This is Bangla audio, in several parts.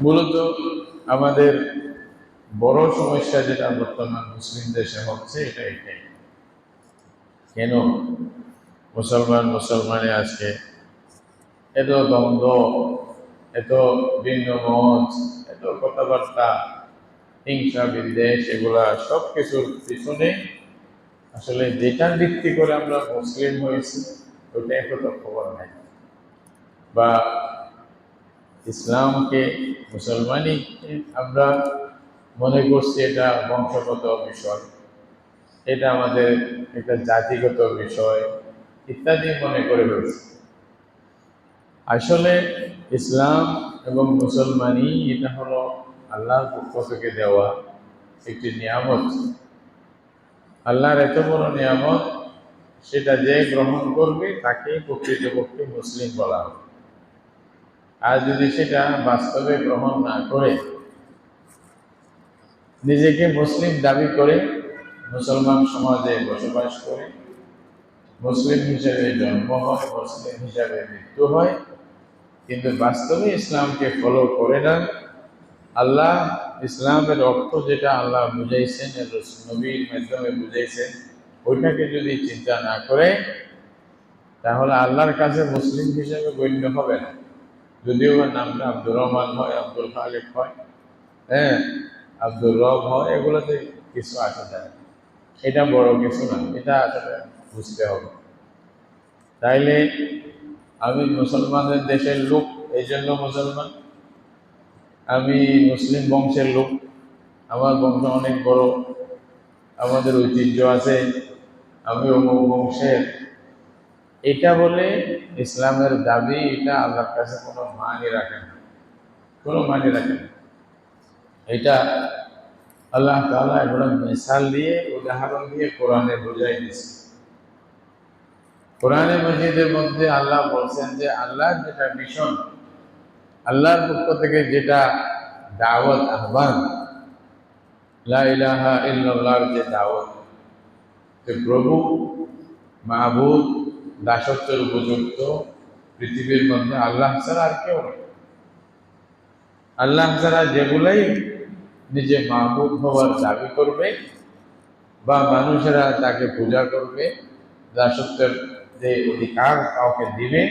মূলত আমাদের বড় সমস্যা যেটা বর্তমান মুসলিম দেশে হচ্ছে এটাই। কেন মুসলমানে আজকে এত দ্বন্দ্ব, এত ভিন্ন মত, এত কথাবার্তা, হিংসা বিদ্বেষ, এগুলা সব কিছুর পিছনে আসলে যেটার ভিত্তি করে আমরা মুসলিম হয়েছি ওইটা এখনো খবর নাই, বা ইসলামকে মুসলমানই আমরা মনে করছি এটা বংশগত বিষয়, এটা আমাদের একটা জাতিগত বিষয় ইত্যাদি মনে করে ফেলছি। আসলে ইসলাম এবং মুসলমানই এটা হলো আল্লাহর পক্ষ থেকে দেওয়া একটি নিয়ামত। আল্লাহর এত বড় নিয়ামত, সেটা যে গ্রহণ করবে তাকে প্রকৃতপক্ষে মুসলিম বলা হবে। আর যদি সেটা বাস্তবে গ্রহণ না করে নিজেকে মুসলিম দাবি করে মুসলমান সমাজে বসবাস করে, মুসলিম হিসেবে জন্ম হয়, মুসলিম হিসাবে মৃত্যু হয়, কিন্তু বাস্তবে ইসলামকে ফলো করে না, আল্লাহ ইসলামের অর্থ যেটা আল্লাহ বুঝাইছেন, নবীর মাধ্যমে বুঝাইছেন, ওইটাকে যদি চিন্তা না করে, তাহলে আল্লাহর কাছে মুসলিম হিসেবে গণ্য হবে না। যদিও বা নামটা আব্দুর রহমান হয়, আব্দুল খালেক হয়, হ্যাঁ, আব্দুর রব হয়, এগুলোতে কিছু আসা যায়, এটা বড় কিছু না, এটা আসলে বুঝতে হবে। তাইলে আমি মুসলমানদের দেশের লোক, এই জন্য মুসলমান, আমি মুসলিম বংশের লোক, আমার বংশ অনেক বড়, আমাদের ঐতিহ্য আছে, আমি অমুক বংশের, এটা বলে ইসলামের দাবি এটা আল্লাহর কাছে কোনো মানি রাখে না, কোনো মানি রাখে না। এটা আল্লাহ তাআলা এগুলো মিসাল দিয়ে, উদাহরণ দিয়ে কোরআনে বোঝাই দিয়েছে। কোরআনে মজিদের মধ্যে আল্লাহ বলছেন যে আল্লাহর যেটা মিশন, আল্লাহর পক্ষ থেকে যেটা দাওয়াত, আহ্বান, লা ইলাহা ইল্লাল্লাহর যে দাওয়াত, যে প্রভু মাহবুব দাসত্বের উপযুক্ত পৃথিবীর মধ্যে আল্লাহ ছাড়া আর কেউ নেই। আল্লাহ ছাড়া যেগুলাই নিজে মাহবুব হওয়ার দাবি করবে বা মানুষেরা তাকে পূজা করবে, দাসত্বের যে অধিকার কাউকে দিবে,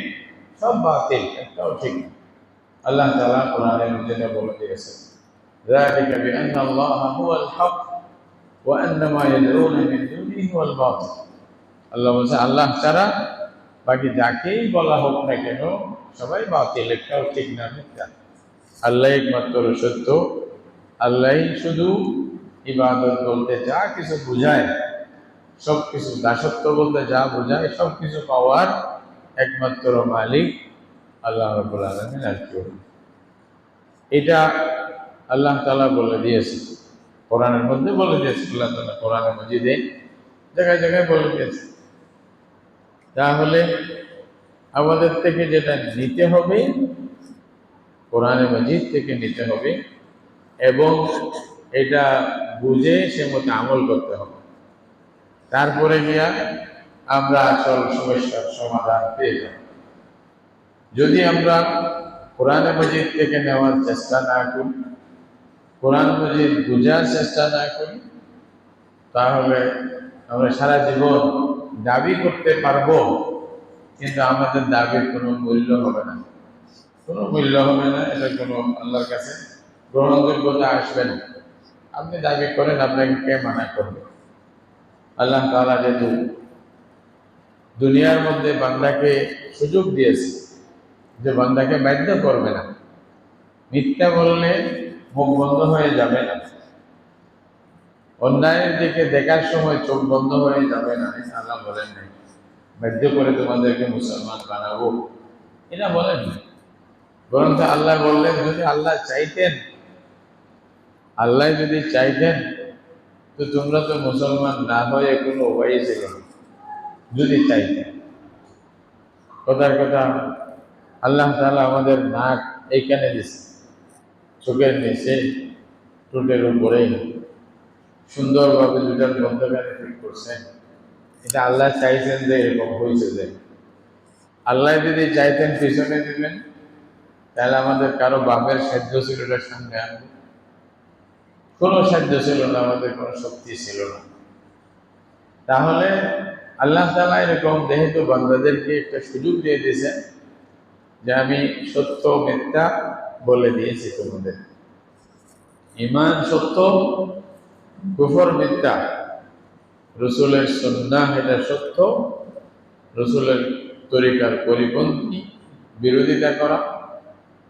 সব বাতিল, একটাও ঠিক না। আল্লাহ তাআলা কোরআনের মধ্যে বলে দিয়েছেন, ذلك بأن الله هو الحق وأن ما يدعون من دونه هو الباطل। আল্লাহ বলছে আল্লাহ ছাড়া বাকি যাকেই বলা হোক না কেন সবাই বাতিল, একটাও ঠিক না, মিথ্যা। আল্লাহ একমাত্র সত্য, আল্লাহ শুধু ইবাদত বলতে যা কিছু বুঝায়, সব কিছু দাসত্ব বলতে যা বোঝায়, সব কিছু পাওয়ার একমাত্র মালিক আল্লাহ রাব্বুল আলামিন, আর কেউ। এটা আল্লাহ তাআলা বলে দিয়েছে, কোরআনের মধ্যে বলে দিয়েছে, আল্লাহ তাআলা কোরআনে মজিদে জায়গায় জায়গায় বলে দিয়েছে। তাহলে আমাদের থেকে যেটা নিতে হবে, কোরআনে মজিদ থেকে নিতে হবে এবং এটা বুঝে সে মতো আমল করতে হবে। তারপরে গিয়া আমরা আসল সমস্যার সমাধান পেয়ে যাব। যদি আমরা কোরআনে মজিদ থেকে নেওয়ার চেষ্টা না করি, কোরআন মজিদ বুঝার চেষ্টা না করি, তাহলে আমরা সারা জীবন দাবি করতে পারবো, কিন্তু আমাদের দাবির কোনো মূল্য হবে না, কোনো মূল্য হবে না, এটা কোনো আল্লাহর কাছে গ্রহণযোগ্যতা আসবে না। আপনি দাবি করেন, আপনাকে কে মানা করবে? আল্লাহ তাআলা যেহেতু দুনিয়ার মধ্যে বান্দাকে সুযোগ দিয়েছে যে বান্দাকে বাধ্য করবে না, মিথ্যা বললে মুখ বন্ধ হয়ে যাবে না, অন্যায়ের দিকে দেখার সময় চোখ বন্ধ হয়ে যাবে না, আল্লাহ বলেন নাই বাধ্য করে তোমাদেরকে মুসলমান বানাবো, এটা বলেন না। বরঞ্চ আল্লাহ বললেন, যদি আল্লাহ চাইতেন, আল্লাহ যদি চাইতেন তো তোমরা তো মুসলমান না হয়ে কোনো উপায় ছিল না, যদি চাইতেন। কথার কথা, আল্লাহ তাআলা আমাদের নাক এইখানে দিচ্ছে, চোখের নিচে, ঠোঁটের উপরে সুন্দরভাবে দুটার মধ্যখানে ঠিক করছেন। এটা আল্লাহ চাইছেন যে এরকম হয়েছে। যে আল্লাহ যদি চাইতেন পিছনে দিবেন, তাহলে আমাদের কারো বাপের সাহায্য ছিল এটার সামনে আনবে? কোনো সাহায্য ছিল না, আমাদের কোনো শক্তি ছিল না। তাহলে আল্লাহ তাআলা এরকম যেহেতু বান্দাদেরকে একটা সুযোগ দিয়ে দিয়েছেন যে আমি সত্য মিথ্যা বলে দিয়েছি তোমাদের, ঈমান সত্য, কুফর মিথ্যা, রসুলের সুন্নাহ এটা সত্য, রসুলের তরিকার পরিপন্থী বিরোধিতা করা,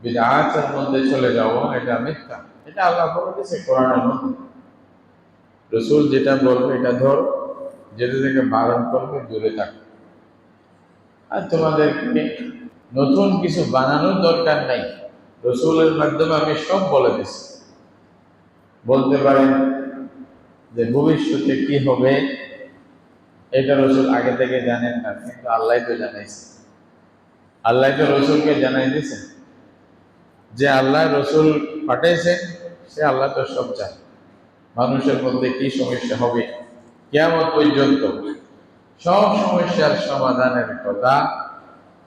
বিদআতের মধ্যে চলে যাওয়া এটা মিথ্যা। এটা আল্লাহ বলে দিয়েছে কোরআনের মধ্যে। রসুল যেটা বলবে এটা ধর, যেটা থেকে বারণ করবে দূরে থাকো। আর তোমাদেরকে নতুন কিছু বানানোর দরকার নাই, রসুলের মাধ্যমে আমি সব বলে দিচ্ছি। বলতে পারেন যে ভবিষ্যতে কি হবে এটা রসুল আগে থেকে জানেন না, কিন্তু আল্লাহ তো জানাইছে। আল্লাহ তো রসুলকে জানাই দিয়েছেন যে আল্লাহ রসুল পাঠাইছেন, সে আল্লাহ তো সব জানে। মানুষের মধ্যে কি সমস্যা হবে কিয়ামত পর্যন্ত সব সমস্যার সমাধানের কথা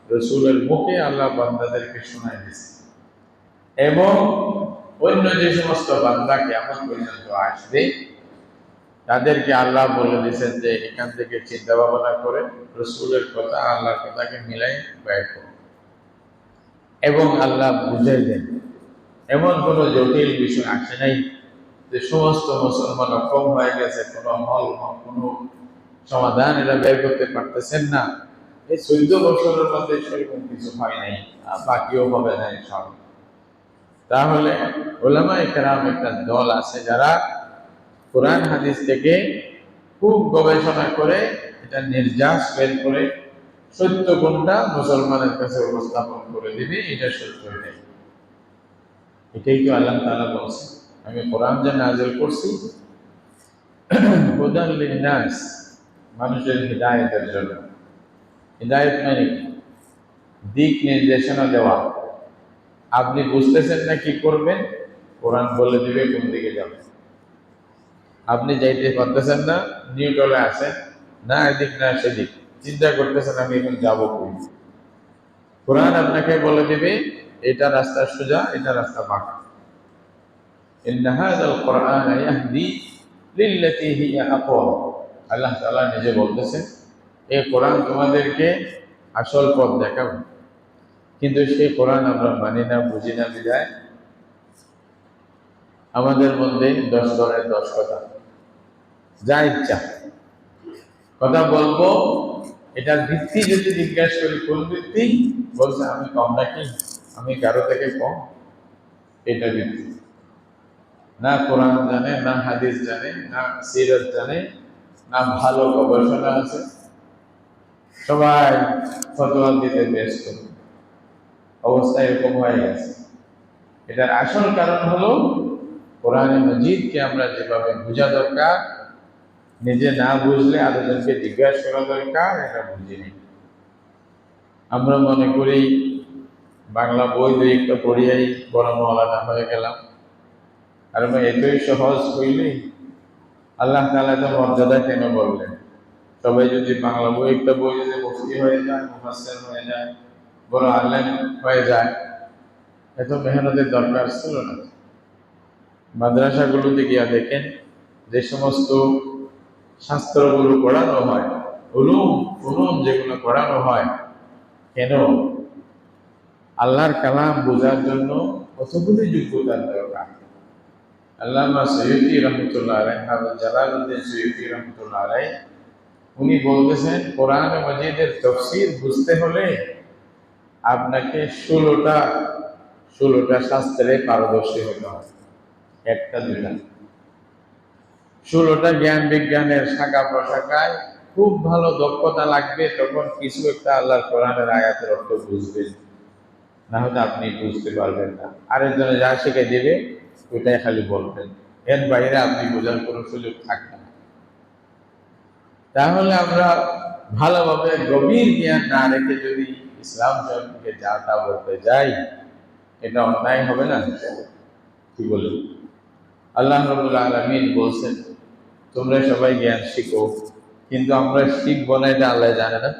রসুলের মুখে আল্লাহ বান্দাদেরকে শোনাই দিয়েছে। এবং অন্য যে সমস্ত বান্দা কিয়ামত পর্যন্ত আসবে তাদেরকে আল্লাহ বলে দিয়েছেন যে এখান থেকে চিন্তা ভাবনা করে রসুলের কথা আল্লাহর কথাকে মিলাই ব্যয় করো। এবং আল্লাহ বুঝাই দেন, এমন কোনো জটিল বিষয় আসে নাই যে সমস্ত মুসলমান অক্ষম হয়ে গেছে, কোনো হল কোনো সমাধান এরা বের করতে পারতেছেন না। এই 14 বছরের মধ্যে সেরকম কিছু হয় নাই, বাকিও হবে না ইনশাআল্লাহ। তাহলে উলামায়ে কেরাম একটা দল আছে যারা কোরআন হাদিস থেকে খুব গবেষণা করে এটা নির্যাস বের করে সত্য কোনটা মুসলমানের কাছে উপস্থাপন করে দিবে, এটা সত্য এটাই। এটাই তো আল্লাহ তাআলা বলছেন, আমি কোরআন যে নাযিল করছি হুদাল লিন্নাস, মানুষের হিদায়াতের জন্য। হিদায়াত মানে কি? দিক নির্দেশনা দেওয়া। আপনি বুঝতেছেন না কি করবেন, কোরআন বলে দিবে কোন দিকে যাবেন। আপনি যাইতে পারতেছেন না, নিউট্রালে আছেন, না এদিক না সেদিক, চিন্তা করতেছেন আমি এখন যাবো কই, কোরআন আপনাকে বলে দিবে এটা রাস্তা সোজা, এটা রাস্তা বাঁকা। ইন্না হাযাল কুরআনা ইয়াহদি লিল্লাতী হিয়া আকওয়াম। আল্লাহ তাআলা নিজে বলতেছেন এই কোরআন তোমাদেরকে আসল পথ দেখাবে। কিন্তু সেই কোরআন আমরা মানি না, বুঝি না, বিধায় আমাদের মধ্যে 10 ধরনের 10 কথা, যা ইচ্ছা কথা বলবো। এটার ভিত্তি যদি জিজ্ঞাসা করি কোন ভিত্তি, বলছে আমি কম নাকি, আমি কারো থেকে কম, এটা ভিত্তি। না কোরআন জানে, না হাদিস জানে, না সিরাত জানে, না ভালো গবেষণা আছে, সবাই ফতোয়া দিতে ব্যস্ত। অবস্থা এরকম হয়ে গেছে। এটার আসল কারণ হলো কোরআন মজিদকে আমরা যেভাবে বোঝা দরকার, নিজে না বুঝলে আরেকজনকে জিজ্ঞাসা করা দরকার, এটা বুঝিনি। আমরা মনে করি বাংলা বই দুই একটা পড়িয়াই বড় মওলানা হয়ে গেলাম, আর এতই সহজ হইলে আল্লাহ তাআলা তো মর্যাদা কেন বললেন? সবাই যদি বাংলা বই একটা বই যদি মুফতি হয়ে যায়, মুফাসসির হয়ে যায়, বড় আলেম হয়ে যায়, এত মেহনতের দরকার ছিল না। মাদ্রাসাগুলোতে গিয়া দেখেন যে সমস্ত শাস্ত্রগুলো পড়ানো হয়, উলুম যেগুলো পড়ানো হয়, কেন? আল্লাহর কালাম বোঝার জন্য কতগুলি যোগ্যতার দরকার। আল্লামা সৈয়দী রহমতুল্লাহ আলাইহি, হাফেজ জালালউদ্দিন সৈয়দী রহমতুল্লাহ আলাইহি, উনি বলতেছেন কোরআন মাজিদের তাফসীর বুঝতে হলে আপনাকে 16টা শাস্ত্রে পারদর্শী হতে হবে। একটা দুইটা 16টা জ্ঞান বিজ্ঞানের শাখা প্রশাখায় খুব ভালো দক্ষতা লাগবে, তখন কিছু একটা আল্লাহর কোরআনের আয়াতের অর্থ বুঝবেন, না হলে আপনি বুঝতে পারবেন না। আরেকজনে যা শিখে দেবে ওইটাই খালি বলবেন, এর বাইরে আপনি বোঝার কোনো সুযোগ থাকবে না। তাহলে আমরা ভালোভাবে গভীর জ্ঞান না রেখে যদি ইসলাম সম্পর্কে যা তা বলতে যাই, এটা অন্যায় হবে না? কি বলেন? আল্লাহ রাব্বুল আলামিন বলছেন তোমরা সবাই জ্ঞান শিখো, কিন্তু আমরা শিখবো না এটা আল্লাহ জানে না?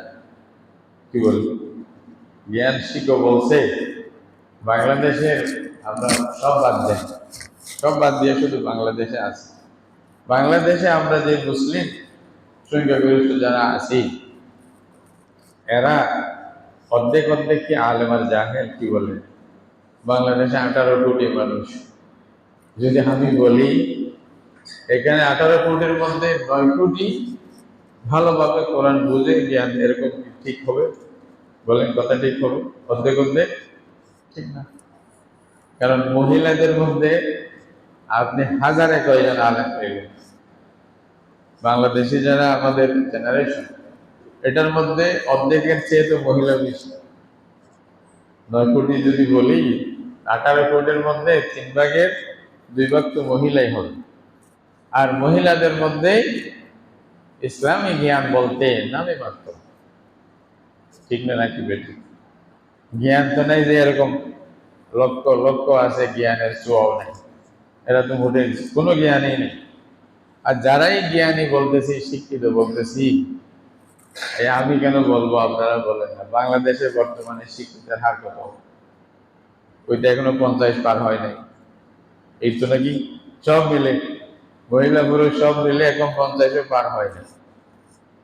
কি বলেন? জ্ঞান শিখো বলছে, বাংলাদেশের আমরা সব বাদ দেন, সব বাদ দিয়ে শুধু বাংলাদেশে আছি। বাংলাদেশে আমরা যে মুসলিম সংখ্যাগরিষ্ঠ যারা আছি, এরা অর্ধেক অর্ধেক কি আলেম আর জাহেল, কি বলে? বাংলাদেশে 18 কোটি মানুষ। যদি আমি বলি এখানে 18 কোটির মধ্যে 9 কোটি ভালোভাবে কোরআন বুঝে জ্ঞান, এরকম কি ঠিক হবে? বলেন, কথা ঠিক হবে? অর্ধেক অর্ধেক ঠিক না। কারণ মহিলাদের মধ্যে আপনি হাজারে কয়জন আলেম পেলেন? বাংলাদেশি যারা আমাদের জেনারেশন, এটার মধ্যে অর্ধেকের চেয়ে তো মহিলা বেশি। 9 কোটি যদি বলি, 18 কোটির মধ্যে 3 ভাগের 2 ভাগ তো মহিলাই হবে। আর মহিলাদের মধ্যে ইসলামী জ্ঞান বলতে নামে মাত্র, ঠিক না নাকি বেটি? জ্ঞান তো নাই যে এরকম লক্ষ লক্ষ আছে, জ্ঞানের ছোঁয়াও নেই। এরা তো মোটে কোনো জ্ঞানই নেই। আর যারাই জ্ঞানী বলতেছি, শিক্ষিত বলতেছি, আমি কেন বলবো, আপনারা বলেন না। বাংলাদেশে বর্তমানে শিক্ষিতের হার কত? ওইটা এখনো 50 পার হয় নাই। এই তো নাকি সব মিলে, মহিলা পুরুষ সব মিলে এখন 50 পার হয় না।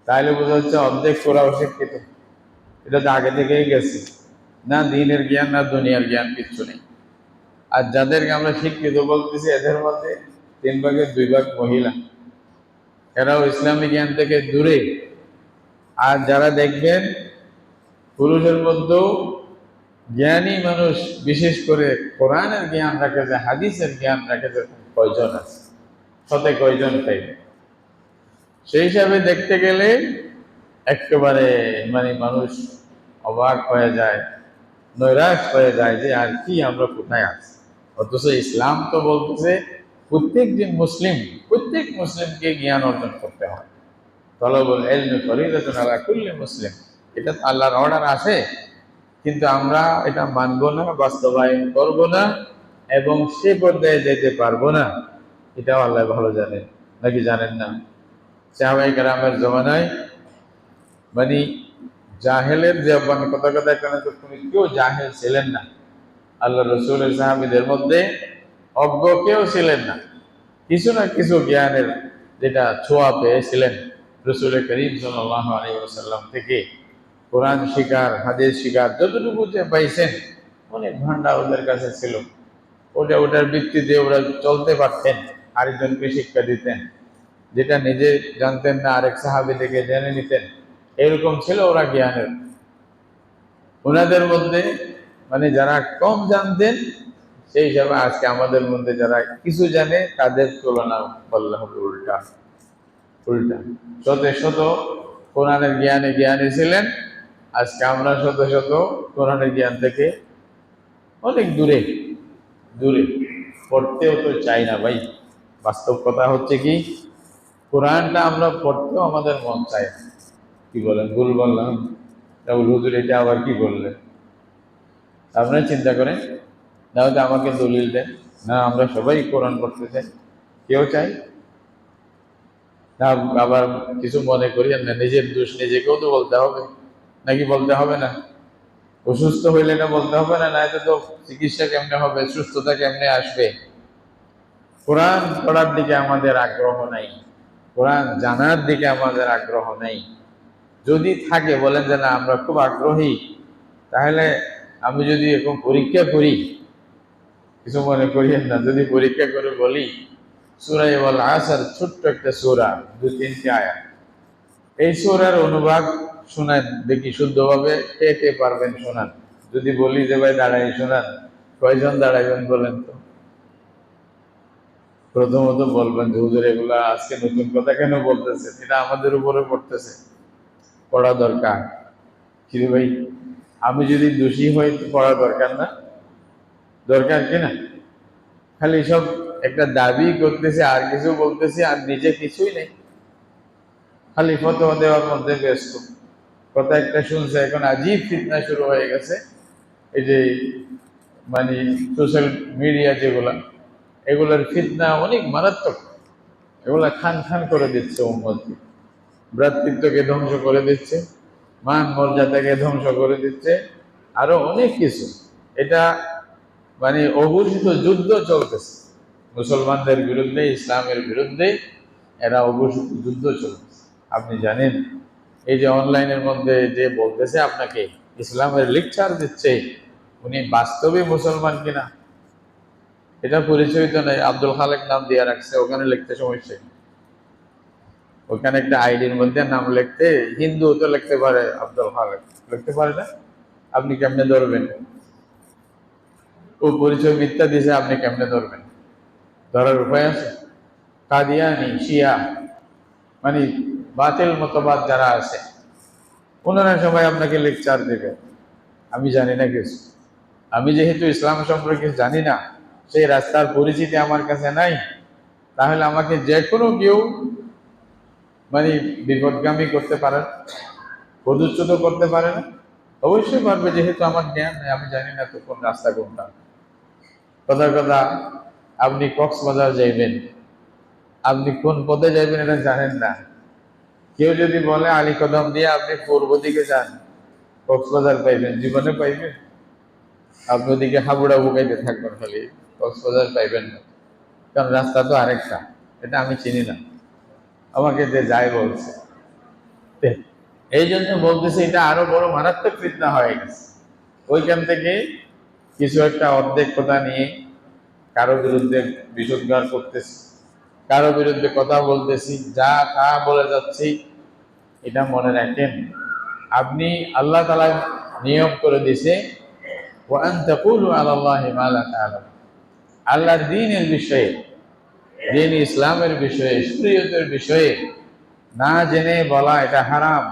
তাইলে বোঝা হচ্ছে অর্ধেক ওরাও শিক্ষিত। এটা তো আগে থেকেই গেছে। না দিনের জ্ঞান না দুনিয়ার জ্ঞান, কিচ্ছু নেই। আর যাদেরকে আমরা শিক্ষিত বলতেছি, এদের মধ্যে 3 ভাগের 2 ভাগ মহিলা। এরাও ইসলামী জ্ঞান থেকে দূরে। আর যারা দেখবেন পুরুষের মধ্যেও জ্ঞানী মানুষ, বিশেষ করে কোরআনের জ্ঞান রাখে, যে হাদিসের জ্ঞান রাখে, যে কয়জন আছে? শতে কয়জন পাইবে? সেই হিসাবে দেখতে গেলে একেবারে মানে মানুষ অবাক হয়ে যায়, নৈরাশ হয়ে যায় যে আর কি, আমরা কোথায় আছি? অথচ ইসলাম তো বলতেছে প্রত্যেক মুসলিমকে জ্ঞান অর্জন করতে হয়। তলবুল ইলমি ফরিদাতুন আলা কুল্লি মুসলিম, এটা তো আল্লাহর অর্ডার আছে। কিন্তু আমরা এটা মানবো না, বাস্তবায়ন করব না, এবং সে পর্যায়ে যেতে পারবো না। এটাও আল্লাহ ভালো জানেন, নাকি জানেন না? সাহাবায়ে কেরামের জমানায় মানে জাহেলের যে মানে কথা কথা এখানে তো কেউ জাহেল ছিলেন না। আল্লাহ রসুলের সাহাবীদের মধ্যে অজ্ঞ কেউ ছিলেন না। কিছু না কিছু জ্ঞানের যেটা ছোঁয়া পেয়েছিলেন রসুল করিম সাল্লাল্লাহু আলাইহি ওয়াসাল্লাম থেকে। কোরআন শিকার, হাদিস শিকার, যতটুকু যে পাইছেন, অনেক ভান্ডার ওদের কাছে ছিল। ওটার ভিত্তিতে ওরা চলতে পারতেন, আরেকজনকে শিক্ষা দিতেন। যেটা নিজে জানতেন না, আরেক সাহাবী থেকে জেনে নিতেন। এরকম ছিল ওরা জ্ঞানের। ওনাদের মধ্যে মানে যারা কম জানতেন, সেই হিসাবে আজকে আমাদের মধ্যে যারা কিছু জানে, তাদের তুলনা বললে হবে উল্টা উল্টা। শত শত কোরআনের জ্ঞানী ছিলেন, আজকে আমরা শত শত কোরআনের জ্ঞান থেকে অনেক দূরে দূরে। পড়তেও তো চাই না ভাই। বাস্তব কথা হচ্ছে কি, কোরআনটা আমরা পড়তেও আমাদের মন চায় না। কি বলেন, ভুল বললাম? রাহুল হুজুর এটা আবার কি বললেন? আপনারা চিন্তা করেন, তাহলে আমাকে দলিল দেন না, আমরা সবাই কোরআন পড়তে চাই, কেউ চাই না। আবার কিছু মনে করি না, নিজের দোষ নিজেকেও তো বলতে হবে, নাকি বলতে হবে না? অসুস্থ হইলে না বলতে হবে না? না এতে তো চিকিৎসা কেমনে হবে, সুস্থতা কেমনে আসবে? কোরআন পড়ার দিকে আমাদের আগ্রহ নাই, কোরআন জানার দিকে আমাদের আগ্রহ নেই। যদি থাকে বলেন যে না আমরা খুব আগ্রহী, তাহলে আমি যদি এরকম পরীক্ষা করি, কিছু মনে করিয়েন না, যদি পরীক্ষা করে বলি সূরা ওয়াল আসর, ছোট্ট একটা সূরা, 2-3টি আয়াত, এই সূরার অনুবাদ শোনান দেখি শুদ্ধভাবে, কে কে পারবেন শোনান। যদি বলি যে ভাই দাঁড়াই শোনান, কয়জন দাঁড়াইবেন বলেন তো? প্রথমত বলবেন যে হুজুর এগুলা আজকে নতুন কথা কেন বলতেছে, এটা আমাদের উপরে পড়তেছে, পড়া দরকার। কি রে ভাই, আমি যদি দোষী হই তো পড়া দরকার না? দরকার কিনা? খালি সব একটা দাবি করতেছে, আর কিছু বলতেছে, আর নিজে কিছুই নেই, খালি ফতোয়া দেওয়ার মধ্যে ব্যস্ত। কথা একটা শুনছে, এখন আজীব ফিতনা শুরু হয়ে গেছে। এই যে মানে সোশ্যাল মিডিয়া যেগুলা, এগুলোর ফিতনা অনেক মারাত্মক। এগুলা খান খান করে দিচ্ছে উম্মতকে, ভ্রাতৃত্বকে ধ্বংস করে দিচ্ছে, মান মর্যাদাকে ধ্বংস করে দিচ্ছে, আরো অনেক কিছু। এটা মানে অঘোষিত যুদ্ধ চলতেছে মুসলমানদের বিরুদ্ধে, ইসলামের বিরুদ্ধে এরা অঘোষিত যুদ্ধ চলতেছে। আপনি জানেন এই যে অনলাইনের মধ্যে যে বলতেছে আপনাকে ইসলামের লেকচার দিচ্ছে, উনি বাস্তবে মুসলমান কিনা এটা পরিচয় তো নেই। আব্দুল খালেক নাম দিয়ে রাখছে, ওখানে লিখতে সমস্যা নেই। ওখানে একটা আইডির মধ্যে নাম লিখতে হিন্দু তো লিখতে পারে, আব্দুল খালেক লিখতে পারে না। আপনি কেমনে ধরবেন? ও পরিচয় মিথ্যা দিয়েছে, আপনি কেমনে ধরবেন? ধরার উপায় আছে? কাদিয়ানি, শিয়া, মানে বাতিল মতবাদ যারা আছে ওনারা সবাই আপনাকে লেকচার দেবে। আমি জানি না কিছু, আমি যেহেতু ইসলাম সম্পর্কে জানি না, সেই রাস্তার পরিচিতি আমার কাছে নাই, তাহলে আমাকে যে কোনো কেউ মানে বিপদগামী করতে পারে, পদচ্যুত করতে পারে না? অবশ্যই পারবে, যেহেতু আমার জ্ঞান নেই, আমি জানি না তো কোন রাস্তা কোনটা। কথা কথা আপনি কক্সবাজার যাইবেন, আপনি কোন পথে যাইবেন এটা জানেন না। কেউ যদি বলে আলীকদম দিয়ে আপনি পূর্ব দিকে যান, কক্সবাজার পাইবেন? জীবনে পাইবেন? আপনি ওদিকে হাবুড়া বুকাইতে থাকবেন, খালি কক্সবাজার পাইবেন না। কারণ রাস্তা তো আরেকটা, এটা আমি চিনি না, আমাকে যে যাই বলছে। এই জন্য বলতেছে এটা আরো বড় মারাত্মক ফিতনা হয়ে গেছে। ওইখান থেকে কিছু একটা অর্ধেক কথা নিয়ে কারো বিরুদ্ধে বিষোদ্গার করতেছি, কারো বিরুদ্ধে কথা বলতেছি, যা তা বলে যাচ্ছি। এটা মনে রাখেন, আপনি আল্লাহ তাআলা নিয়ম করে দিয়েছে ওয়া আন তাকুলু আলাল্লাহি মা লা তা'লামুন। আল্লাহর দ্বীনের বিষয়ে, দ্বীন ইসলামের বিষয়ে, শরীয়তের বিষয়ে না জেনে বলা এটা হারাম।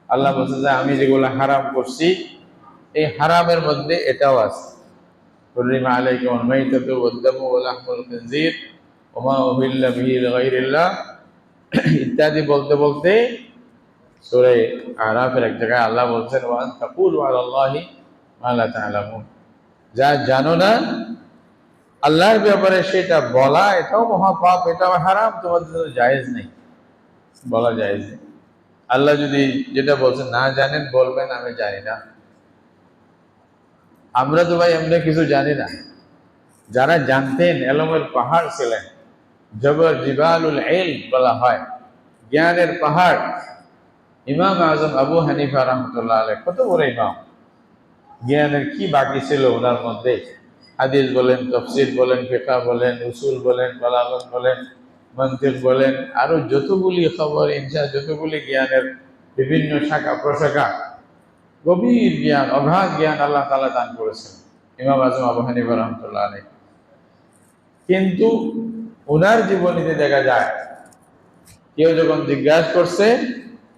আল্লাহ বলছে যে আমি যেগুলো হারাম করছি এই হারামের মধ্যে এটাও আছে। হুররিমা আলাইকুমুল মাইতাতু ওয়াদ-দামু ওয়া লাহমুল খিনজির ওয়া মা উহিল্লা বিহি লিগাইরিল্লাহ ইত্যাদি বলতে বলতে সূরা আরাফের এক জায়গায় আল্লাহ বলছেন ওয়া আন তাকুলু আলাল্লাহি মা লা তা'লামুন। যা জানো না আল্লাহর ব্যাপারে সেটা বলা এটাও মহাপাপ, এটাও হারাম, তোমাদের জন্য জায়েজ নেই, বলা জায়েজ নেই। আল্লাহ যদি যেটা বলছেন না জানেন, বলবেন আমি জানি না। আমরা তো ভাই এমনি কিছু জানি না। যারা জানতেন এলমের পাহাড় ছিলেন, জবর জিবালুল ইলম বলা হয়, জ্ঞানের পাহাড়। ইমাম আজম আবু হানিফা রাহমাতুল্লাহ আলাইহি কত বড় ইমাম, জ্ঞানের কি বাকি ছিল ওনার মধ্যে? হাদিস বলেন, তাফসীর বলেন, ফিকহ বলেন, উসুল বলেন, বালাগত বলেন, মানতিক বলেন, আরো যতগুলি খবর ইনসা, যতগুলি জ্ঞানের বিভিন্ন শাখা প্রশাখা, গভীর জ্ঞান, অগাধ জ্ঞান আল্লাহ তাআলা দান করেছেন ইমাম আজম আবু হানিফা রাহমাতুল্লাহ আলাইহি। কিন্তু ওনার জীবনীতে দেখা যায় কেউ যখন জিজ্ঞাসা করছে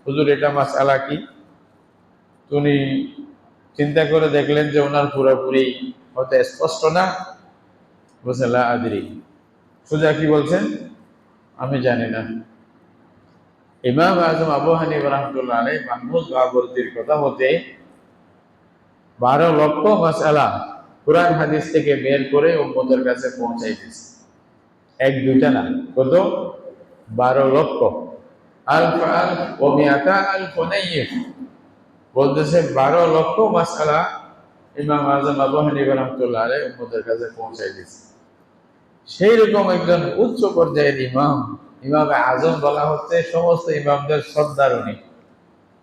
হুজুর এটা মাসআলা কি, উনি চিন্তা করে দেখলেন যে ওনার পুরোপুরি হয়তো স্পষ্ট না, বলছে লা আদরি। সোজা কি বলছেন? আমি জানি না। ইমাম আজম আবু হানিফা রাহমাতুল্লাহ আলাইহি মাহমুদ বাবরতির কথা হতে 12 লক্ষ মাসআলা কুরআন হাদিস থেকে বের করে উম্মতের কাছে পৌঁছাই দিয়েছে। এক দুইটা না, কত? 12 লক্ষ। আলফ আলফ ওয়া মিআতা আলফ নাইয়্যিফ, বলতেছে 12 লক্ষ মাসআলা ইমাম আজম আবু হানিফা রাহমাতুল্লাহ আলাইহি উম্মতের কাছে পৌঁছাই দিয়েছে। সেই রকম একজন উচ্চ পর্যায়ের ইমাম, ইমামে আজম বলা হচ্ছে, সমস্ত ইমামদের সর্দার উনি,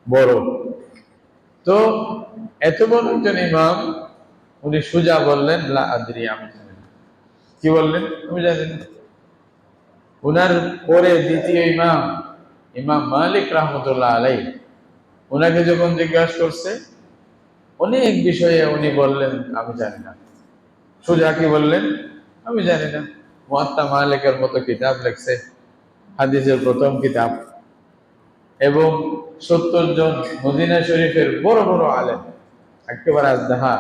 বড়। তো এত বড় একজন ইমাম, উনি সোজা বললেন লা আদরি, আমি জানি না। কি বললেন? আমি জানি না। উনার পরে দ্বিতীয় ইমাম, ইমাম মালিক রাহমাতুল্লাহ আলাইহি, উনাকে যখন জিজ্ঞাসা করছে অনেক বিষয়ে, উনি বললেন আমি জানি না। সোজা কি বললেন? আমি জানি না। মুয়াত্তা মালিকের মতো কিতাব লিখছে, হাদিসের প্রথম কিতাব, এবং 70 জন মদিনা শরীফের বড় বড় আলেম, একেবারে আজদাহা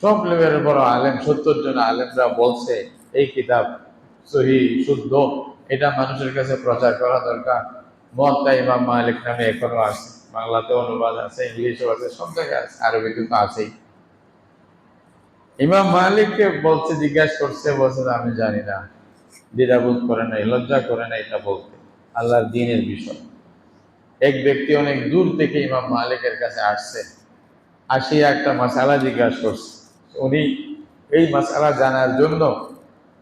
টপ লেভেলের বড় আলেম, 70 জন আলেমরা বলছে এই কিতাব সহিহ, শুদ্ধ, এটা মানুষের কাছে প্রচার করা দরকার। মুয়াত্তা ইমাম মালিক নামে এখনো আছে, বাংলাতে অনুবাদ আছে, ইংলিশও আছে, সব জায়গায় আছে, আরবিতে তো আছেই। ইমাম মালিককে বলছে, জিজ্ঞাসা করছে, বলছে আমি জানি না। দ্বিধাবোধ করে নাই, লজ্জা করে না এটা বলতে, আল্লাহর দ্বীনের বিষয়। এক ব্যক্তি অনেক দূর থেকে ইমাম মালিকের কাছে আসছে, আসিয়া একটা মাসালা জিজ্ঞাসা করছে। উনি এই মাসালা জানার জন্য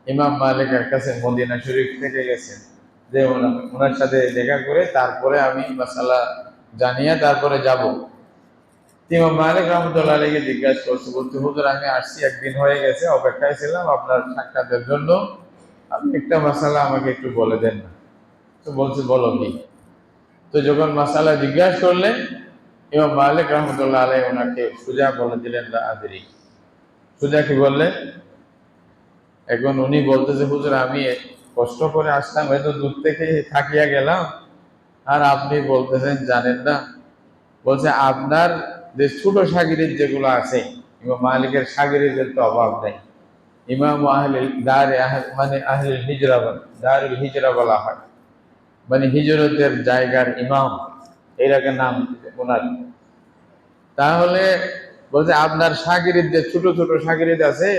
ইমাম মালিকের কাছে মদিনা শরীফ থেকে গেছেন, যে ওনার সাথে দেখা করে তারপরে আমি মাসালা জানিয়ে তারপরে যাব। ইমাম মালিক রহমতুল্লাহ আলাইহি জিজ্ঞাসা করছে, বলতে হুজুর আমি আসছি, একদিন হয়ে গেছে, অপেক্ষায় ছিলাম আপনার সাক্ষাতের জন্য, আপনি একটা মাসালা আমাকে একটু বলে দেন না। তো বলছে বলো কি? তো যখন মাসালা জিজ্ঞাসা করলেন, ইমাম মালিক রহমতুল্লাহ আলাইহি ওনাকে সোজা বলে দিলেন লা আদরি। সোজা কি বললেন? এখন উনি বলতেছে, হুজুর আমি কষ্ট করে আসলাম, এত দূর থেকে থাকিয়া গেলাম, আর আপনি বলতেছেন জানেন না। বলছে আপনার যে ছোট শাগিরিদ যেগুলো আছে, ইমাম মালিকের শাগিরিদের তো অভাব নেই। ইমাম মানে আহলিল হিজরা, দারুল হিজরা বলা হয়, মানে হিজরতের জায়গার ইমাম, এরকম নাম ওনার। তাহলে বলছে আপনার শাগিরিদ যে ছোট ছোট শাগিরিদ আছে,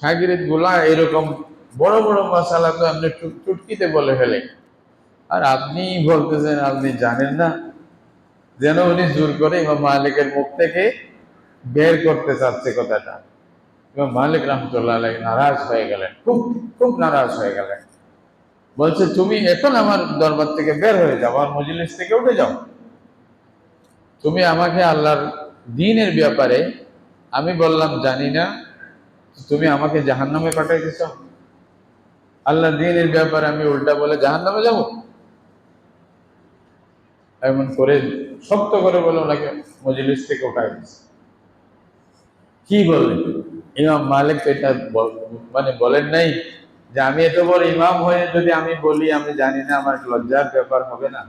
শাগিরিদ গুলা এরকম বড় বড় মাসালা তো আপনি চুটকিতে বলে ফেলে, আর আপনি বলতেছেন আপনি জানেন না। যেন উনি জোর করে ইমাম মালিকের মুখ থেকে বের করতে চাচ্ছে কথাটা। ইমাম মালিক রহমতুল্লাহ আলাইহি নারাজ হয়ে গেলেন, খুব খুব নারাজ হয়ে গেলেন। বলছে তুমি এখন আমার দরবার থেকে বের হয়ে যাও, আমার মজলিস থেকে উঠে যাও। তুমি আমাকে আল্লাহর দ্বীনের ব্যাপারে আমি বললাম জানি না, তুমি আমাকে জাহান্নামে পাঠাইতেছ। আল্লাহর দ্বীনের ব্যাপারে আমি উল্টা বলে জাহান্নামে যাব? এমন করে শক্ত করে বলে ওনাকে মজলিস থেকে উঠাই দিচ্ছে। কি বললেন? ইমাম মালিক তো এটা মানে বলেন নাই যে আমি এত বড় ইমাম হয়ে যদি আমি বলি আমি জানি না, আমার লজ্জার ব্যাপার হবে না?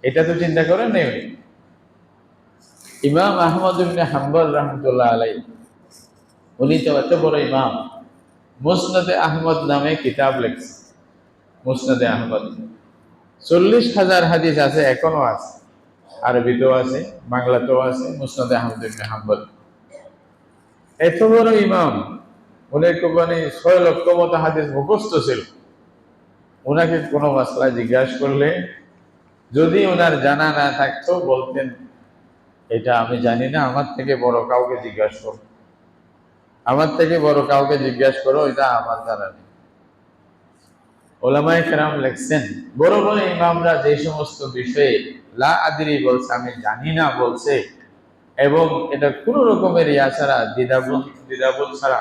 এটা তো চিন্তা করেন নাই উনি। ইমাম আহমদ ইবনে হাম্বল রহমতুল্লাহ আলাইহি, উনি তো এত বড় ইমাম, মুসনাদে আহমদ নামে কিতাব লেখছে। মুসনাদে আহমদ 40,000 হাদিস আছে, এখনো আছে, আরবিতেও আছে, বাংলাতেও আছে। মুসনাদে আহমদ ইবনে হাম্বল এত বড় ইমাম, উনি মানে 6 লক্ষ মতো হাদিস মুখস্থ ছিল। ওনাকে কোনো মাসলা জিজ্ঞাসা করলে যদি ওনার জানা না থাকতো, বলতেন এটা আমি জানি না, আমার থেকে বড় কাউকে জিজ্ঞাসা করো, আমার থেকে বড় কাউকে জিজ্ঞাসা করো, এটা আমার জানা নেই। ওলামায়ে কেরাম লেখছেন, বড় বড় ইমামরা যে সমস্ত বিষয়ে লা আদরি বলছে, আমি জানি না বলছে, এবং এটা কোনো রকমের ইয়া ছাড়া, দ্বিধাবোধ ছাড়া,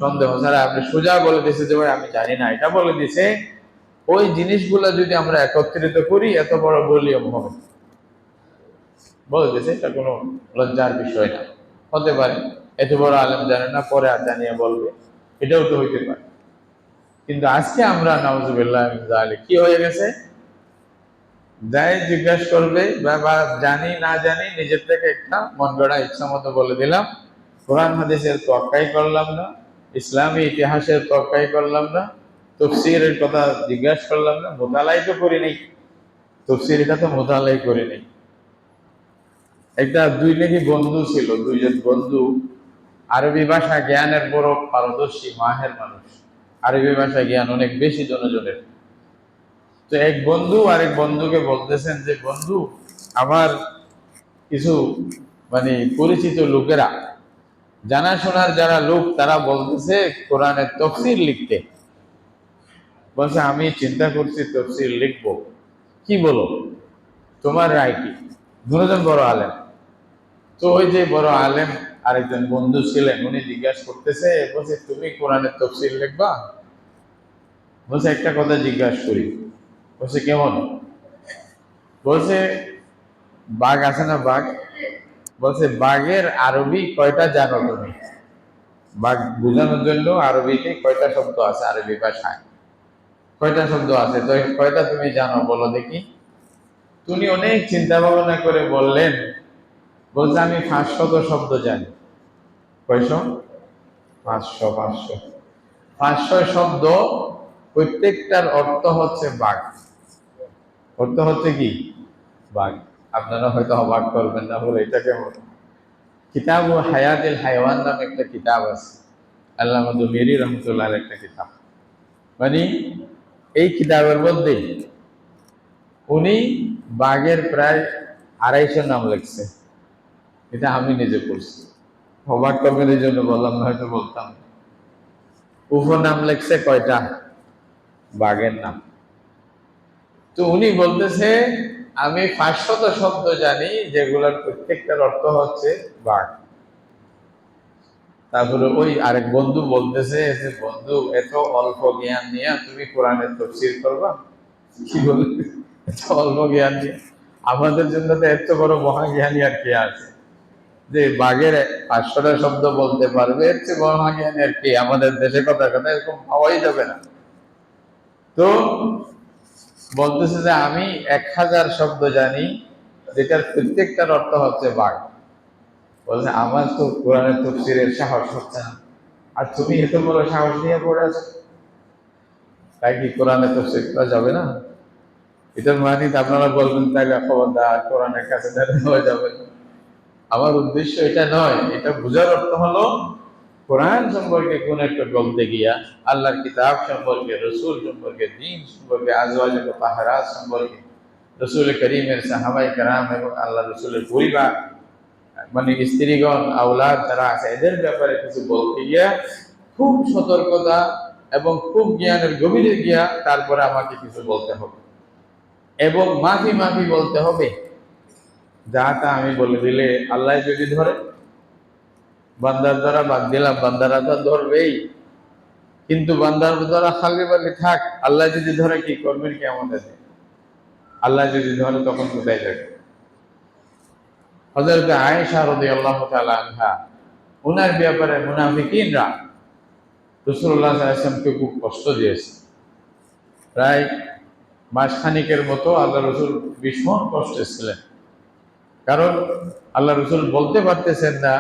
সন্দেহ ছাড়া আপনি সোজা বলে দিছে যে ভাই আমি জানি না, এটা বলে দিছে, ওই জিনিসগুলো যদি আমরা একত্রিত করি এত বড় ভলিউম হবে। বলে দিছে এটা কোনো লজ্জার বিষয় না। হতে পারে এত বড় আলেম জানে না, পরে আর জানিয়ে বলবে, এটাও তো হইতে পারে। কিন্তু আজকে আমরা নাউজুবিল্লাহ মিন যালিক কি হয়ে গেছে, যাই জিজ্ঞাসা করবে বা জানি না জানি নিজের থেকে একটা মন গড়া ইচ্ছা মতো বলে দিলাম, কোরআন হাদিসের তোয়াক্কাই করলাম না, ইসলামী ইতিহাসের তোয়াক্কাই করলাম না, তাফসীরের কথা জিজ্ঞাসা করলাম না, মোতালাই তো করি নাই, তাফসীর এটা তো মোতালাই করি নাই। একটা দুই নাকি বন্ধু ছিল, দুইজন বন্ধু, আরবি ভাষা জ্ঞানের বড় পারদর্শী, মাহের মানুষ, আরবি ভাষা জ্ঞান অনেক বেশি জনজনের। তো এক বন্ধু আরেক বন্ধুকে বলতেছেন যে বন্ধু, আমার কিছু মানে পরিচিত লোকেরা, জানাশোনার যারা লোক, তারা বলতেছে কোরআনের তফসির লিখতে। বলছে আমি চিন্তা করছি তফসির লিখবো, কি বলো, তোমার রায় কি? দুজন বড় আলেম। তো ওই যে বড় আলেম আরেকজন বন্ধু ছিলেন, উনি জিজ্ঞাসা করতেছে, বলছে তুমি কোরআনের তফসির লিখবা? বলছে একটা কথা জিজ্ঞাসা করি। বলছে কেমন? বলছে বাঘ আছে না বাঘ, বলছে বাঘের আরবি কয়টা জানো তুমি? বাঘ বোঝানোর জন্য আরবিতে কয়টা শব্দ আছে, আরবি ভাষায় কয়টা শব্দ আছে, তো কয়টা তুমি জানো বলো দেখি। তুমি অনেক চিন্তা ভাবনা করে বললেন, বলছে আমি 500 শব্দ জানি। কয়শো? 500। 500 শব্দ, প্রত্যেকটার অর্থ হচ্ছে বাঘ। অর্থ হচ্ছে কি? বাঘ। আপনারা হয়তো অবাক করবেন না, বলে এটা কেমন? কিতাব ও হায়াতুল হায়াওয়ান নামে একটা কিতাব আছে, আল্লামা দুমেরি রহমতুল্লাহ একটা কিতাব। মানে এই কিতাবের মধ্যে উনি বাঘের প্রায় 250 নাম লিখছে। এটা আমি নিজে পড়ছি। অবাক করবেন এই জন্য বললাম, হয়তো বলতাম। উপনাম লেখছে কয়টা? বাঘের নাম। তো উনি বলতেছে আমি 500 শব্দ জানি যেগুলোর প্রত্যেকটার অর্থ হচ্ছে বাঘ। তারপরে ওই আরেক বন্ধু বলতেছে যে বন্ধু এত অল্প জ্ঞান নিয়ে তুমি কোরআনের তাফসীর করবা? কি বলে এত অল্প জ্ঞান নিয়ে? আমাদের জন্য তো এত বড় মহাজ্ঞানী আর কে আছে যে বাঘের 500টা শব্দ বলতে পারবে? এর চেয়ে মহাজ্ঞানী আর কি আমাদের দেশে? কথা কথা এরকম পাওয়াই যাবে না। তো বলতেছে যে আমি 1000 শব্দ জানি যেটার প্রত্যেকটার অর্থ হচ্ছে বাঘ। বলছে আমার তো কোরআনের তাফসীরের সাহস হচ্ছে না, আর তুমি এত বড় সাহস নিয়ে পড়ে আছো, তাই কি কোরআনের তাফসীর করা যাবে না? এটার মানে আপনারা বলবেন তাইলে খবরদার কোরআনের কাছে দেওয়া যাবে না। আমার উদ্দেশ্য এটা নয়। এটা বোঝার অর্থ হলো কোরআন সম্পর্কে কোন একটা বলতে গিয়া, আল্লাহর কিতাব সম্পর্কে, রসুল সম্পর্কে, দ্বীন সম্পর্কে, আজওয়াজে মুতাহহারাত সম্পর্কে, রসুল করিমের সাহাবায়ে কেরাম এবং আল্লাহ রসুলের পরিবার, মানে স্ত্রীগণ, আওলাদ যারা আছে, এদের ব্যাপারে কিছু বলতে গিয়া খুব সতর্কতা এবং খুব জ্ঞানের গভীরে গিয়া তারপরে আমাকে কিছু বলতে হবে, এবং মাফি মাফি বলতে হবে। যা তা আমি বলে দিলে আল্লাহ যদি ধরে, বান্দার দ্বারা বাদ দিলাম, বান্দারা তো ধরবেই, কিন্তু বান্দার দ্বারা খালি বালি থাক, আল্লাহ যদি ধরে কি করবেন? কি আমাদের আল্লাহ যদি ধরে তখন কোথায় যাবে? হযরত আয়েশা রাদিয়াল্লাহু তাআলা আনহা, ওনার ব্যাপারে মুনাফিকিনরা রাসূলুল্লাহ সাল্লাল্লাহু আলাইহি ওয়াসাল্লামকে খুব কষ্ট দিয়েছে। প্রায় মাসখানিকের মতো আল্লাহ রসুল ভীষণ কষ্টে ছিলেন। কারণ আল্লাহ রসুল বলতে পারতেছেন না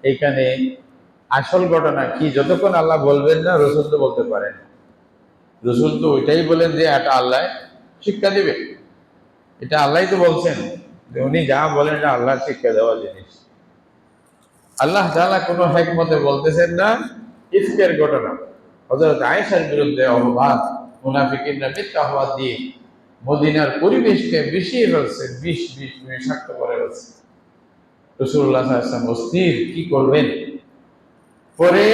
এইখানে আসল ঘটনা কি। যতক্ষণ আল্লাহ বলবেন না, রসুল তো বলতে পারেন। রসুল তো ওইটাই বলেন যে এটা আল্লাহ শিক্ষা দিবে, এটা আল্লাহ তো বলছেন যে উনি যা বলেন এটা আল্লাহ শিক্ষা দেওয়া জিনিস। আল্লাহ তাআলা কোনো হিকমতে বলতেছেন না ইফকের ঘটনা। হযরত আয়েশার বিরুদ্ধে অপবাদ, মুনাফিকিনরা মিথ্যা অপবাদ দিয়ে মদিনার পরিবেশকে বিষিয়ে ফেলছে, বিষ বিষাক্ত করে ফেলছে। রাসূলুল্লাহ সাল্লাল্লাহু আলাইহি ওয়াসাল্লাম অস্থির, কি করবেন? পরে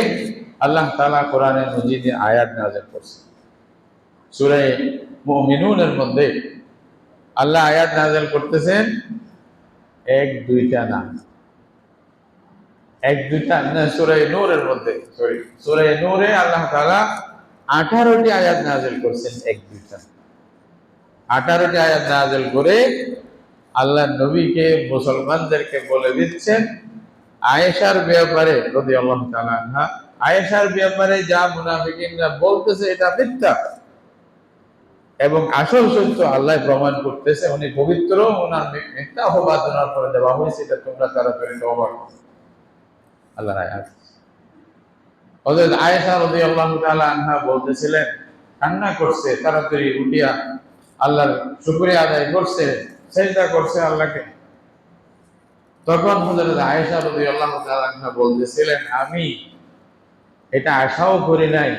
আল্লাহ তাআলা কোরআনে মজিদে আয়াত নাযিল করছেন। সূরা মুমিনুনের মধ্যে আল্লাহ আয়াত নাযিল করতেছেন, এক দুইটা না, এক দুইটা না, সূরা নূরের মধ্যে, সূরা নূরে আল্লাহ তাআলা 18টি আয়াত নাযিল করছেন, এক দুইটা 18টি আয়াত নাযিল করে আল্লাহ নবীকে, মুসলমানদেরকে বলে দিচ্ছেন আয়েশার ব্যাপারে রাদিয়াল্লাহু তাআলা আনহা, আয়েশার ব্যাপারে যা মুনাফিকিনরা বলতেছে এটা মিথ্যা, এবং আসল সত্য আল্লাহ প্রমাণ করতেছে উনি পবিত্র। ওনার মিথ্যা অপবাদ ওনার পরে দেওয়া হয়েছে, এটা তোমরা তাড়াতাড়ি তওবা করো। আল্লাহর আয়াত। হযরত আয়েশা রাদিয়াল্লাহু তাআলা আনহা বলতেছিলেন, কান্না করছে, তাড়াতাড়ি উঠিয়া আল্লাহর শুকরিয়া আদায় করছে, সিজদা করছে আল্লাহকে। তখন হযরত আয়েশা রাদিয়াল্লাহু তাআলা আনহা বলতেছিলেন, আমি এটা আশাও করি নাই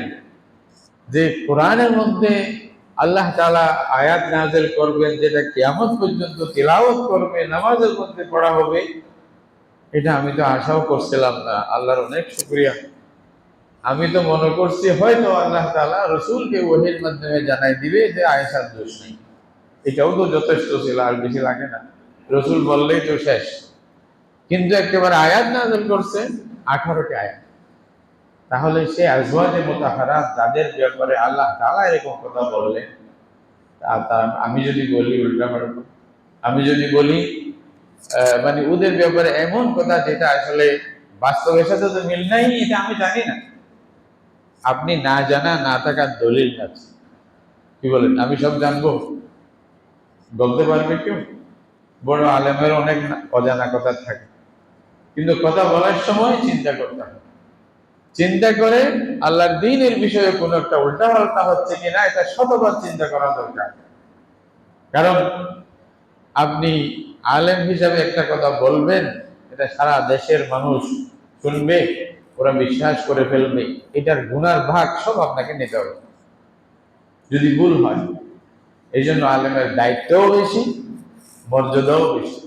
যে কোরআনের মধ্যে আল্লাহ তাআলা আয়াত নাযিল করবেন যেটা কিয়ামত পর্যন্ত তিলাওয়াত করবে, নামাজের মধ্যে পড়া হবে। এটা আমি তো আশাও করছিলাম না। আল্লাহর অনেক শুকরিয়া। আমি তো মনে করছি হয়তো আল্লাহ তাআলা রাসূলকে ওহীর মাধ্যমে জানাই দিবে যে আয়েশার দোষ নেই। এটাও তো যথেষ্ট ছিল, আর বেশি লাগে না। রাসূল বললেই তো শেষ। কিন্তু একেবারে আয়াত নাযিল করছে 18টি আয়াত। তাহলে সে আজওয়াজে মুতাহহারাত যাদের ব্যাপারে আল্লাহ তাআলা এরকম কথা বললেন, আমি যদি বলি উল্টাপাল্টা, আমি যদি বলি মানে ওদের ব্যাপারে এমন কথা যেটা আসলে বাস্তবের সাথে তো মিল নাই, এটা আমি জানি না। আপনি না জানা না থাকার দলিল আছে। কি বলেন? আমি সব জানবো বলতে পারবে কেউ? বড় আলেমের অনেক অজানা কথা থাকে, কিন্তু কথা বলার সময় চিন্তা করতে হবে। চিন্তা করে আল্লাহর দ্বীনের বিষয়ে কোন একটা উল্টাপাল্টা হচ্ছে কিনা এটা শতবার চিন্তা করা দরকার। কারণ আপনি আলেম হিসাবে একটা কথা বলবেন, এটা সারা দেশের মানুষ শুনবে, ওরা বিশ্বাস করে ফেলবে, এটার গুনার ভাগ সব আপনাকে নিতে হবে যদি ভুল হয়। এই জন্য আলেমের দায়িত্বও বেশি, মর্যাদাও বেশি।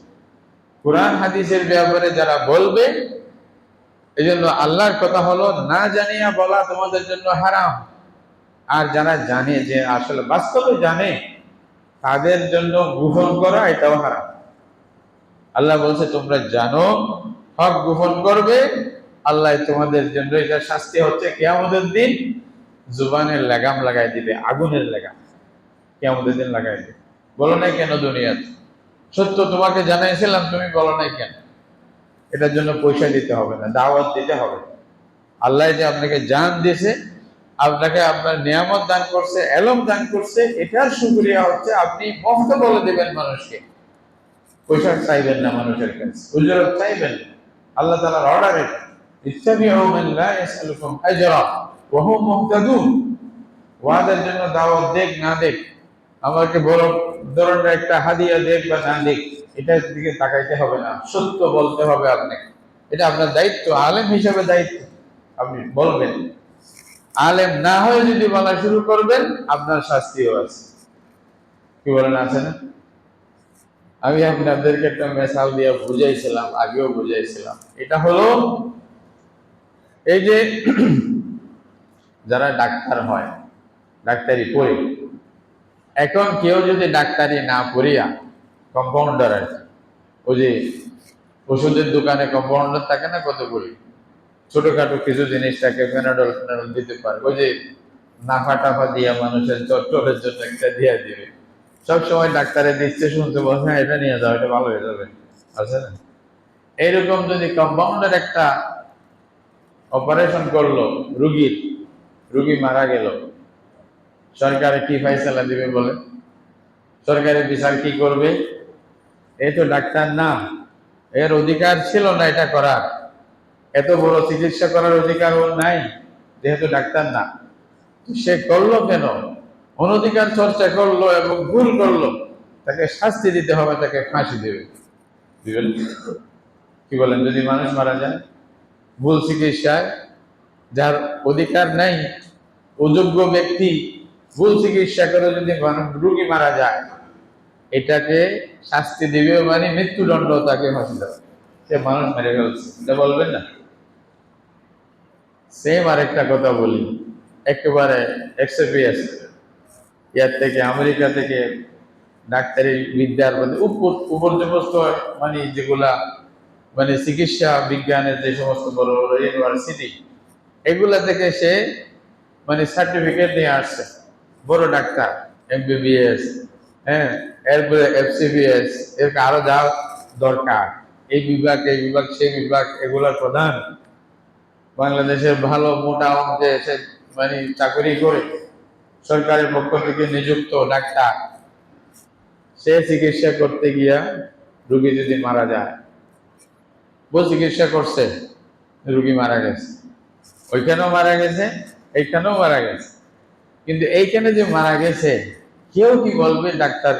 কোরআন হাদিসের ব্যাপারে যারা বলবে এই জন্য আল্লাহর কথা হলো, না জানিয়া বলা তোমাদের জন্য হারাম, আর যারা জানে, যে আসলে বাস্তবে জানে, তাদের জন্য গোপন করা এটাও হারাম। আল্লাহ বলছে তোমরা জানো, হক গোপন করবে, আল্লাহ তোমাদের জন্য এটা শাস্তি হচ্ছে কিয়ামতের দিন জুবানের লাগাম লাগাই দিবে, আগুনের লাগাম কিয়ামতের দিন লাগাই দিবে। বলো নাই কেন দুনিয়াতে? সত্য তোমাকে জানাইছিলাম, তুমি বলো নাই কেন? এটার জন্য পয়সা দিতে হবে না, দাওয়াত দিতে হবে। আল্লাহ যে আপনাকে জান দিয়েছে, আপনাকে আপনার নিয়ামত দান করছে, এলম দান করছে, এটার শুকরিয়া হচ্ছে আপনি মুফত বলে দিবেন মানুষকে। পয়সা চাইবেন না মানুষের কাছে, উজরত চাইবেন না। আল্লাহ তাআলার অর্ডার এটা, ইত্তাবিউ মান লা ইয়াসআলুকুম আজরা ওয়া হুম মুহতাদুন। ওয়াদের জন্য দাওয়াত দেখ না দেখ, আমাকে বড় ধরনের একটা হাদিয়া দেখ বা না দেখ, এটার দিকে তাকাইতে হবে না, সত্য বলতে হবে আপনাকে। এটা আপনার দায়িত্ব, আলেম হিসেবে দায়িত্ব, আপনি বলবেন। আলেম না হয়ে যদি বলা শুরু করবেন, আপনার শাস্তিও আছে। কি বলেন, আছে না? আমি আপনাদেরকে একটা মেসাল দিয়ে বুঝাইছিলাম, আগেও বুঝাইছিলাম। এটা হলো এই যে যারা ডাক্তার হয়, ডাক্তারি পড়ে, এখন কেউ যদি ডাক্তারি না পড়িয়া কম্পাউন্ডার আছে, ওই যে ওষুধের দোকানে কম্পাউন্ডার থাকে না কতগুলি, ছোটখাটো কিছু জিনিস থাকে, প্যানাডল ফ্যানাডল দিতে পারে, ওই যে নাফা টাফা দিয়া মানুষের চট্টরের জন্য একটা দিয়া দিবে, সবসময় ডাক্তারে দিচ্ছে, শুনতে বলছে হ্যাঁ এটা নিয়ে যাও, এটা ভালো হয়ে যাবে, আছে না? এইরকম যদি কম্পাউন্ডার একটা অপারেশন করলো রুগী মারা গেল, সরকারে কি ফাইসালা দিবে বলে? সরকারের বিচার কি করবে? এই তো ডাক্তার না, এর অধিকার ছিল না এটা করার, এত বড় চিকিৎসা করার অধিকার ওর নাই, যেহেতু ডাক্তার না। সে করলো কেন? অনধিকার চর্চা করলো এবং ভুল করলো, তাকে শাস্তি দিতে হবে, তাকে ফাঁসি দেবে। কি বলেন? যদি মানুষ মারা যায় ভুল চিকিৎসায়, যার অধিকার নাই, অযোগ্য ব্যক্তি ভুল চিকিৎসা করে যদি রোগী মারা যায়, এটাকে শাস্তি দিবে, মানে মৃত্যুদণ্ড, তাকে ফাঁসি দেবে। সে মানুষ মেরে ফেলছে, এটা বলবেন না? সেম আরেকটা কথা বলি, একেবারে এক্সপিরিয়েন্স, ইয়ার থেকে, আমেরিকা থেকে ডাক্তারি বিদ্যার মানে উপর্যুপস্থ, মানে যেগুলা মানে চিকিৎসা বিজ্ঞানের যে সমস্ত বড় বড় ইউনিভার্সিটি, এগুলা থেকে সে মানে সার্টিফিকেট নিয়ে আসছে, বড় ডাক্তার, এমবিবিএস, হ্যাঁ, এরপরে এফসিবিএস, এর আরো যা দরকার, এই বিভাগ সেই বিভাগ, এগুলার প্রধান, বাংলাদেশের ভালো মোটা অঙ্কে সে মানে চাকরি করে, সরকারের পক্ষ থেকে নিযুক্ত ডাক্তার, সে চিকিৎসা করতে গিয়া রোগী যদি মারা যায়, চিকিৎসা করছে, রোগী মারা গেছে, ওইখানেও মারা গেছে, এইখানেও মারা গেছে, কিন্তু এইখানে যে মারা গেছে, কেউ কি বলবে ডাক্তার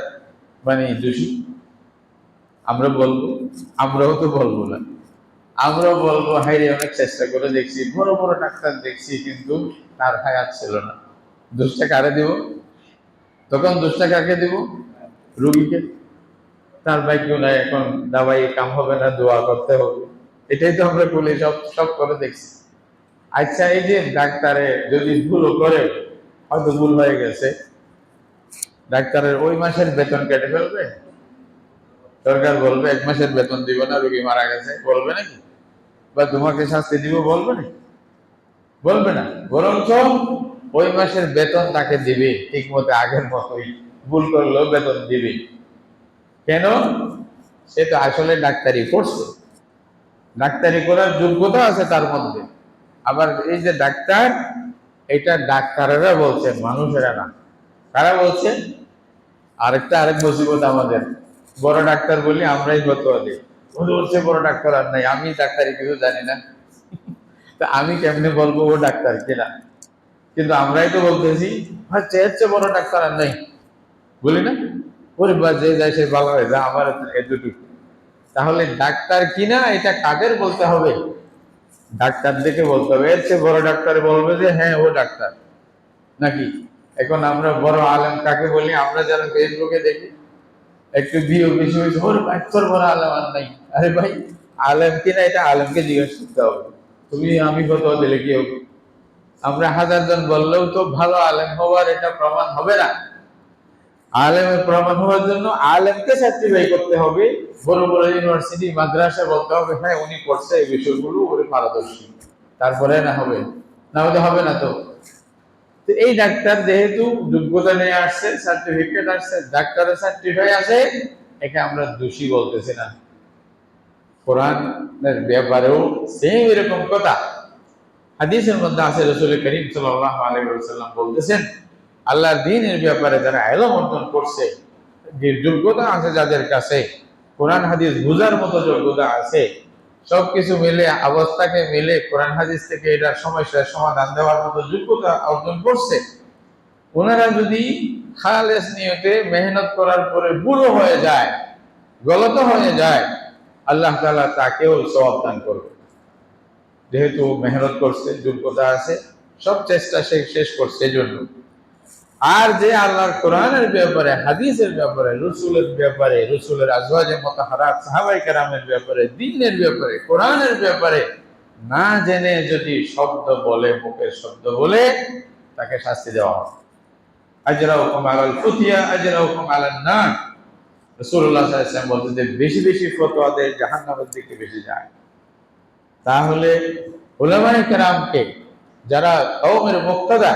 মানে দোষী? আমরা বলবো? আমরাও তো বলবো না, আমরাও বলবো হাইরে অনেক চেষ্টা করে দেখছি, বড় বড় ডাক্তার দেখছি, কিন্তু তার হায়াত ছিল না। দোষটা কারে দিব? তখন দোষটা কাকে দিব? রোগীকে। তার ভাগ্য নাই, এখন দাবাই কাম হবে না, দোয়া করতে হবে, এটাই তো আমরা বলি, সব সব করে দেখছি। আচ্ছা, এই যে ডাক্তারে যদি ভুলও করে, হয়তো ভুল হয়ে গেছে, ডাক্তারের ওই মাসের বেতন কেটে ফেলবে? সরকার বলবে 1 মাসের বেতন দিব না, রোগী মারা গেছে, বলবে নাকি? বা তোমাকে শাস্তি দিব, বলবে নাকি? বলবে না, বরঞ্চ ওই মাসের বেতন তাকে দিবে ঠিক মতো, আগের মতোই, ভুল করলেও বেতন দিবে। কেন? সে তো আসলে ডাক্তারি পড়ছে, ডাক্তারি করার যোগ্যতা আছে তার মধ্যে। আবার এই যে ডাক্তার, এটা ডাক্তারেরা বলছে, মানুষেরা না। কারা বলছে? আরেক মুসিবত আমাদের, বড় ডাক্তার বলি আমরাই ফতোয়া দিই, বলছে বড় ডাক্তার আর নাই, আমি ডাক্তারি কিছু জানি না, তা আমি কেমনে বলবো ও ডাক্তার কিনা? কিন্তু আমরাই তো বলতেছি আচ্ছা এর চেয়ে বড় ডাক্তার আর নাই, বলি না? ওরে বা, যে যায় সে ভালো হয়ে যায়, আমার এতটুকু। তাহলে ডাক্তার কিনা এটা কাদের বলতে হবে? ডাক্তার দেখে বলতে হবে। এর চেয়ে বড় ডাক্তার বলবে যে হ্যাঁ ও ডাক্তার, নাকি? এখন আমরা বড় আলেম কাকে বলি? আমরা যারা ফেসবুকে দেখি, একটু বিয়ে বেশি হয়েছে, ওর তোর বড় আলেম আর নাই। আরে ভাই, আলেম কিনা এটা আলেমকে জিজ্ঞেস করতে হবে, তুমি আমি ফতোয়া দিলে কি হবে? আমরা হাজার জন বললেও তো ভালো আলেম হওয়ার এটা প্রমাণ হবে না। আলেমের প্রমাণ হওয়ার জন্য আলেমকে সার্টিফাই করতে হবে, বড় বড় ইউনিভার্সিটি মাদ্রাসা বলতে হবে হ্যাঁ উনি পড়ছে এই বিষয়গুলো, উনি পারদর্শী, তারপরে না হবে, না হলে হবে না। তো এই ডাক্তার যেহেতু যোগ্যতা নিয়ে আসছে, সার্টিফিকেট আসছে, ডাক্তারের সার্টিফাই আছে, একে আমরা দোষী বলতেছি না। কোরআনের ব্যাপারেও সেম এরকম কথা। হাদিসের মধ্যে আছে রাসূল করিম সাল্লাল্লাহু আলাইহি ওয়াসাল্লাম বলতেছেন, আল্লাহর দ্বীনের ব্যাপারে যারা ইলম অর্জন করছে, যে যোগ্যতা আছে যাদের কাছে, কোরআন হাদিস বুঝার মতো যোগ্যতা আছে, সবকিছু মিলে অবস্থাকে মিলে কোরআন হাদিস থেকে এটার সমস্যার সমাধান দেওয়ার মতো যোগ্যতা অর্জন করছে, ওনারা যদি খালেস নিয়তে মেহনত করার পরে বুড়ো হয়ে যায়, গলত হয়ে যায়, আল্লাহ তাআলা তাকেও সওয়াব দান করবে। যেহেতু মেহনত করছে, যোগ্যতা আছে, সব চেষ্টা সে শেষ করছে এজন্য। আর যে আল্লাহর কোরআনের ব্যাপারে, হাদিসের ব্যাপারে, রসুলের ব্যাপারে, রসুলের আজওয়াজে মুতাহহারাত, সাহাবায়ে কেরামের ব্যাপারে, দ্বীনের ব্যাপারে, কোরআনের ব্যাপারে না জেনে যদি শব্দ বলে, মুখের শব্দ বলে, তাকে শাস্তি দেওয়া হবে। আজরাউকুম আলাল ফুতিয়া আজরাউকুম আলান নার। রাসূলুল্লাহ সাল্লাল্লাহু আলাইহি ওয়াসাল্লাম বলতেন যে বেশি বেশি ফতোয়া দেয় জাহান্নামের দিকে বেশি যায়। তাহলে উলামায়ে কেরামকে, যারা কওমের মুক্তাদা,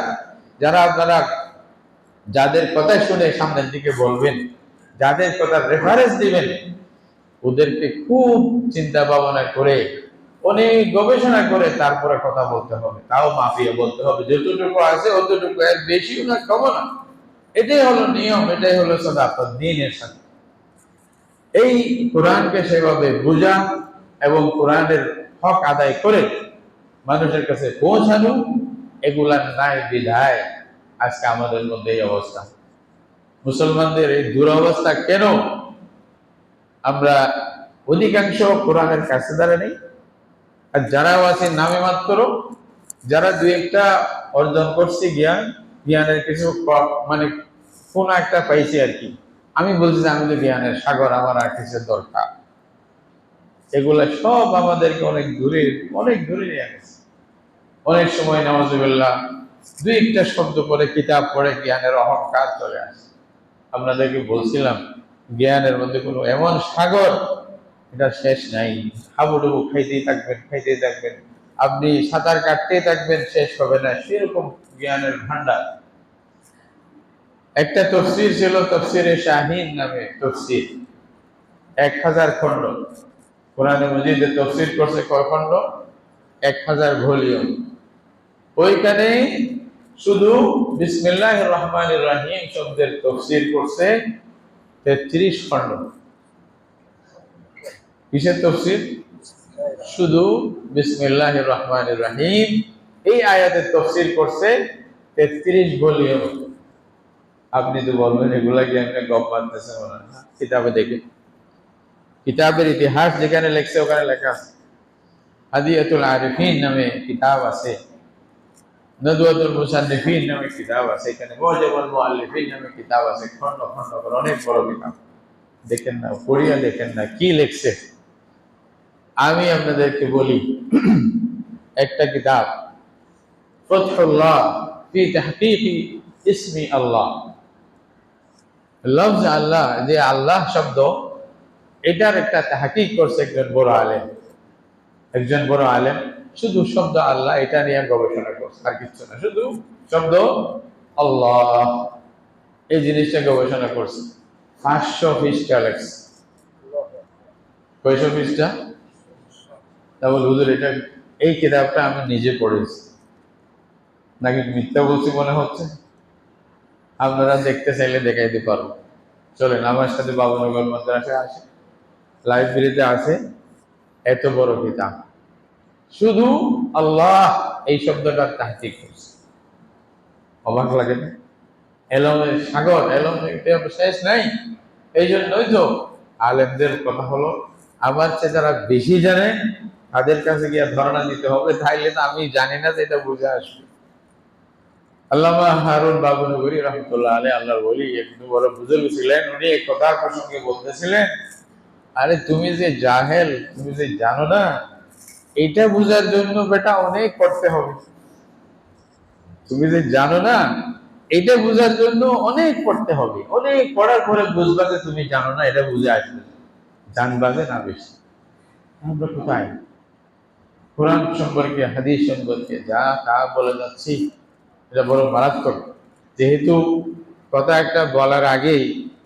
যারা আপনারা যাদের কথা শুনে সামনের দিকে বলবেন, যাদের কথা রেফারেন্স দিবেন, ওদেরকে খুব চিন্তা ভাবনা করে, অনেক গবেষণা করে তারপরে কথা বলতে হবে। তাও মাফিয়া বলতে হবে, যতটুকু আছে অতটুকু, এর বেশিও না কমও না। এটাই হলো নিয়ম, এটাই হলো সাদাকত দ্বীনের সাথে। এই কোরআনকে সেভাবে বোঝা এবং কোরআনের হক আদায় করে মানুষের কাছে পৌঁছানো, এগুলা নাই বিধায় আজকে আমাদের মধ্যে এই অবস্থা। মুসলমানদের এই দুরবস্থা কেন? আমরা অধিকাংশ কোরআনের কাছে দাঁড়া নেই, আর যারাও আছে নামে মাত্র, যারা দুই একটা অর্জন করছে জ্ঞান, জ্ঞানের কিছু মানে কোন একটা পাইছে আর কি। আমি বলছি যে আমি তো জ্ঞানের সাগর, আমার আর কিছু দরকার। এগুলা সব আমাদেরকে অনেক দূরে নিয়ে গেছে। অনেক সময় নাউজুবিল্লাহ দুই একটা শব্দ পড়ে, কিতাব পড়ে জ্ঞানের অহংকার চলে আসে। আপনাদেরকে বলছিলাম জ্ঞানের মধ্যে কোনো এমন সাগর, এটা শেষ নাই। হাবুডুবু খাইতেই থাকবেন, আপনি সাঁতার কাটতেই থাকবেন, শেষ হবে না, সেরকম জ্ঞানের ভান্ডার। একটা তফসির ছিল, তফসিরে শাহিন নামে তফসির, 1000 খণ্ড। কোরআনে মজিদে তফসির করছে কয় খণ্ড? 1000 ভলিউম। ওইখানে শুধু বিসমিল্লাহির রহমানির রহিম শব্দের তফসির করছে 33 খণ্ড। কিসের তফসির? শুধু বিসমিল্লাহির রহমানির রহিম এই আয়াতের তফসির করছে 33 ভলিউম। আপনি তো বলবেন এগুলা কি আমরা গপ মারতেছে মনে হয়। কিতাবে দেখে, কিতাবের ইতিহাস যেখানে লেখছে ওখানে লেখা আছে। হাদিয়াতুল আরিফিন নামে কিতাব আছে, নদওয়াতুল মুসান্নিফিন নামে কিতাব আছে, এখানে মুআজামুল মুআল্লিফিন নামে কিতাব আছে। খণ্ড খণ্ড করে অনেক বড় কিতাব। দেখেন না, পড়িয়া দেখেন না কি লেখছে। আমি আপনাদেরকে বলি, একটা কিতাব ফাতহুল্লাহ ফি তাহকিকি ইসমি আল্লাহ, লফজ আল্লাহ, যে আল্লাহ শব্দ, এটার একটা তাহকিক করছে একজন বড় আলেম। শুধু শব্দ আল্লাহ এটা নিয়ে গবেষণা করছে, আর কিছু না, শুধু শব্দ আল্লাহ এই জিনিসটা গবেষণা করছে। 500 পৃষ্ঠা লেখছে। কয়শো পৃষ্ঠা? তাহলে হুজুর এটা, এই কিতাবটা আমি নিজে পড়েছি, নাকি মিথ্যা বলছি মনে হচ্ছে? আপনারা দেখতে চাইলে দেখাইতে পারবো। চলেন আমার সাথে বাবুনগর মাদ্রাসায় আসে, লাইব্রেরিতে আছে, এত বড় কিতাব, শুধু আল্লাহ এই শব্দটার তাহকিক করছে। অবাক লাগে না? এলমের সাগর, এলমের শেষ নাই। এই জন্যই তো আলেমদের কথা হলো, আমার চেয়ে যারা বেশি জানে তাদের কাছে গিয়ে ধারণা দিতে হবে, তাইলে না আমি জানি না যে এটা বুঝে আসবে। আল্লামা হারুন বাবুনগরী রহমতুল্লাহ আলাইহি, আল্লাহর ওলি, একটু বড় বুজুর্গ ছিলেন। উনি এক কথার প্রসঙ্গে বলতেছিলেন, আরে তুমি যে জাহেল, তুমি যে জানো না, এটা বোঝার জন্য বেটা অনেক পড়তে হবে। তুমি যে জানো না, এটা বোঝার জন্য অনেক পড়তে হবে। অনেক পড়ার পরে বুঝবা যে তুমি জানো না, এটা বুঝে আসবে, জানবা যে না বেশি। আমরা কোথায় কোরআন সম্পর্কে, হাদিস সম্পর্কে যা তা বলে যাচ্ছি, এটা বড় মারাত্মক। যেহেতু কথা একটা বলার আগেই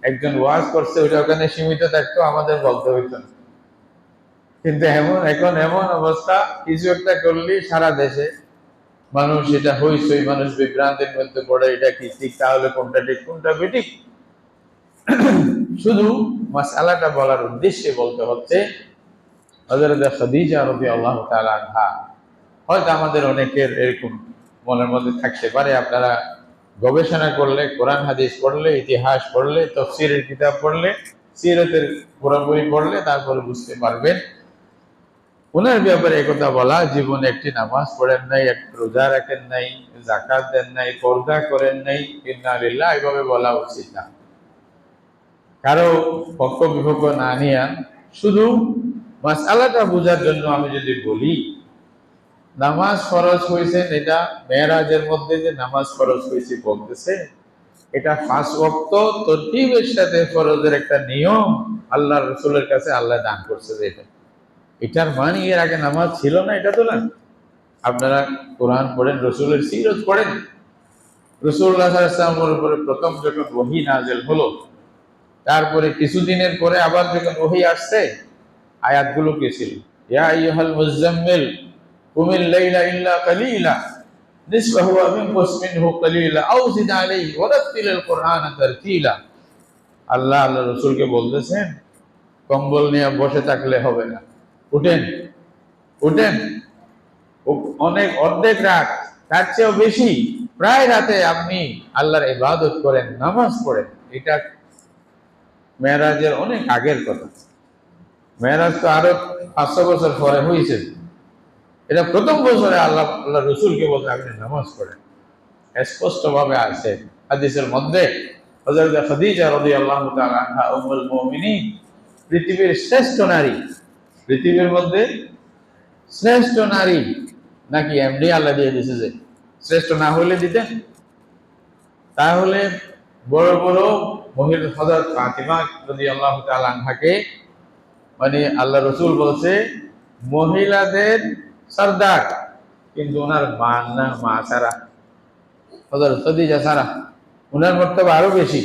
একজন ওয়াজ করছে, ওটা ওখানে সীমিত থাকতো, আমাদের বলতে হইতো না। কিন্তু এখন এমন অবস্থা, কিছু একটা করলেই সারা দেশে মানুষ এটা হইচই, মানুষ বিভ্রান্তির মধ্যে পড়ে, এটা কি ঠিক, তাহলে কোনটা ঠিক কোনটা বেঠিক। শুধু মাসআলাটা বলার উদ্দেশ্যে বলতে হচ্ছে, হযরত খাদিজা রাদিয়াল্লাহু তাআলা আনহা, হয়তো আমাদের অনেকের এরকম মনের মধ্যে থাকতে পারে, আপনারা গবেষণা করলে, কোরআন হাদিস পড়লে, ইতিহাস পড়লে, তাফসীরের কিতাব পড়লে, সিরাতের পুরোপুরি পড়লে তারপরে বুঝতে পারবেন ওনার ব্যাপারে একথা বলা, জীবনে একটি নামাজ পড়েন নাই, একটি রোজা রাখেন নাই, যাকাত দেন নাই, পর্দা করেন নাই, ইন্না লিল্লাহ, এভাবে বলা উচিত না। কারো পক্ষ বিপক্ষ না নিয়া শুধু মাসআলাটা বোঝার জন্য আমি যদি বলি, নামাজ ফরজ হয়েছেন, এটা মেরাজের মধ্যে যে নামাজ ফরজ হয়েছে বলতেছে, এটা 5 ওয়াক্ত তরতিবের সাথে ফরজের একটা নিয়ম আল্লাহর রাসূলের কাছে আল্লাহ দান করছে। যে এটার মানে এর আগে নামাজ ছিল না, এটা তো না। আপনারা কোরআন পড়েন, রসুলের সিরত পড়েন, রাসূলুল্লাহ সাল্লাল্লাহু আলাইহি ওয়াসাল্লামের উপরে প্রথম যখন ওহী নাযিল হলো, তারপরে কিছুদিনের পরে আবার যখন ওহী আসছে, আয়াতগুলো কি ছিল? ইয়া আইয়ুহাল মুযাম্মিল কুমিল লাইলা ইল্লা কালিলা নিসফাহু আও ইনকুস মিনহু কালিলা আও জিদ আলাইহি ওয়া রাত্তিলিল কুরআনা তারতিলা। আল্লাহ রাসূলকে বলতেছেন, কম্বল নিয়ে বসে থাকলে হবে না, উঠেন, উঠেন, অনেক অর্ধেক রাত, তার চেয়েও বেশি, প্রায় রাতে আপনি আল্লাহর ইবাদত করেন, নামাজ পড়েন। এটা মেরাজের অনেক আগের কথা। মেরাজ তো আরো 500 বছর পরে হয়েছে। এটা প্রথম বছরে আল্লাহ রসুলকে বলতে আপনি নামাজ পড়েন। স্পষ্ট ভাবে আছে হাদিসের মধ্যে, হযরত খাদিজা রাদিয়াল্লাহু তাআলা আনহা উম্মুল মুমিনিন, পৃথিবীর শ্রেষ্ঠ নারী, পৃথিবীর মধ্যে শ্রেষ্ঠ নারী, নাকি এমডি আল্লাহ দিয়ে দিছে? যে শ্রেষ্ঠ না হলে দিতেন? তাহলে বড় বড় মহিলা হযরত ফাতিমা রাদিয়াল্লাহু তাআলা আনহাকে, মানে আল্লাহ রসুল বলছে মহিলাদের সর্দার, কিন্তু ওনার মা না, মা ছাড়া, হযরত খাদিজা ছাড়া ওনার মর্তবা আরো বেশি।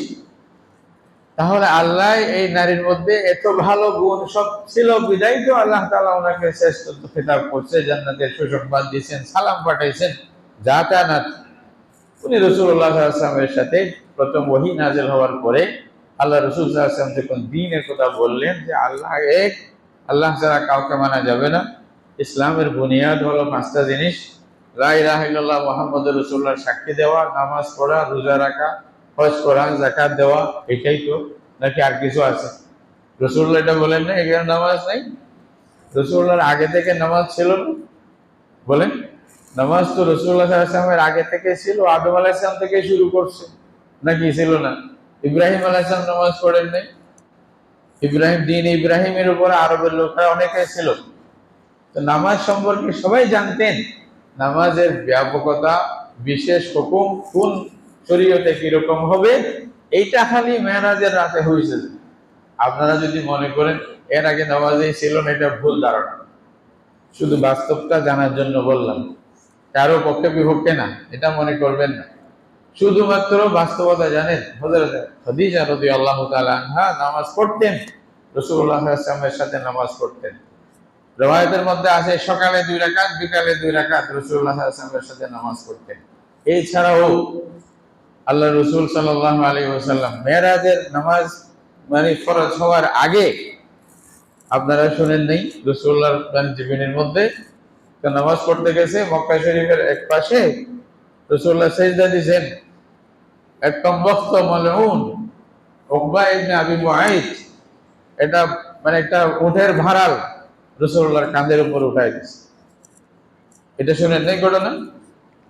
তাহলে আল্লাহ এই নারীর মধ্যে এত ভালো গুণ সব ছিল, বিদায় তো আল্লাহ তাআলা ওনাকে শ্রেষ্ঠত্ব খেতাব করছে, জান্নাতের সুসংবাদ দিয়েছেন, সালাম পাঠাইছেন, যা তা না। উনি রাসূলুল্লাহ সাল্লাল্লাহু আলাইহি ওয়াসাল্লামের সাথে প্রথম ওহী নাযিল হওয়ার পরে আল্লাহ রাসূল সাল্লাল্লাহু আলাইহি ওয়াসাল্লাম যখন দ্বীনের কথা বললেন, যে আল্লাহ এক, আল্লাহ ছাড়া কাউকে মানা যাবে না, ইসলামের বুনিয়াদ হলো 5টা জিনিস, লা ইলাহা ইল্লাল্লাহ মুহাম্মাদুর রাসূলুল্লাহ সাক্ষী দেওয়া, নামাজ পড়া, রোজা রাখা, হজ করা, যাকাত দেওয়া, এটাই তো, নাকি আর কিছু আছে? রাসূলুল্লাহ এটা বলেন না এখানে নামাজ নাই? রাসূলুল্লাহর আগে থেকে নামাজ ছিল না? বলেন, নামাজ তো রাসূলুল্লাহ সাল্লাল্লাহু আলাইহি ওয়াসাল্লামের আগে থেকে ছিল, আদম আলাইহিস সালাম থেকে শুরু করছে, নাকি ছিল না? ইব্রাহিম আলাইহিস সালাম নামাজ পড়েন নাই? ইব্রাহিম, দিন ইব্রাহিমের উপর আরবের লোকরা অনেকে ছিল, তো নামাজ সম্পর্কে সবাই জানতেন। নামাজের ব্যাপকতা, বিশেষ হুকুম কোন শরীয়তে কিরকম হবে, এইটা খালি মেরাজের রাতে হয়েছে। আপনারা যদি মনে করেন এর আগে নামাজেই ছিল না, এটা ভুল ধারণা। শুধু বাস্তবটা জানার জন্য বললাম, কারো পক্ষে বিপক্ষে না, এটা মনে করবেন না। শুধুমাত্র বাস্তবতা জানেন, হযরত খাদিজা রাদিয়াল্লাহু তাআলা আনহা নামাজ পড়তেন, রাসূলুল্লাহ সাল্লাল্লাহু আলাইহি ওয়াসাল্লামের সাথে নামাজ পড়তেন। রওয়ায়াতের মধ্যে আছে সকালে 2 রাকাত, বিকালে 2 রাকাত রাসূলুল্লাহ সাল্লাল্লাহু আলাইহি ওয়াসাল্লামের সাথে নামাজ পড়তেন। এছাড়াও আল্লাহ রাসূল সাল্লাল্লাহু আলাইহি ওয়াসাল্লাম মেরাজের নামাজ, মানে ফরজ হওয়ার আগে, আপনারা শুনেন নাই রাসূলুল্লাহর জীবনের মধ্যে নামাজ পড়তে গেছে মক্কা শরীফের এক পাশে, রাসূলুল্লাহ সিজদা দিয়েছেন, এক কমবখ্ত মালউন উকবা ইবনে আবি মুআইত, এটা মানে একটা উটের ভাড়াল রাসূলুল্লাহর কাঁধের উপর উঠাই দিয়েছে। এটা শুনেন নাই ঘটনা?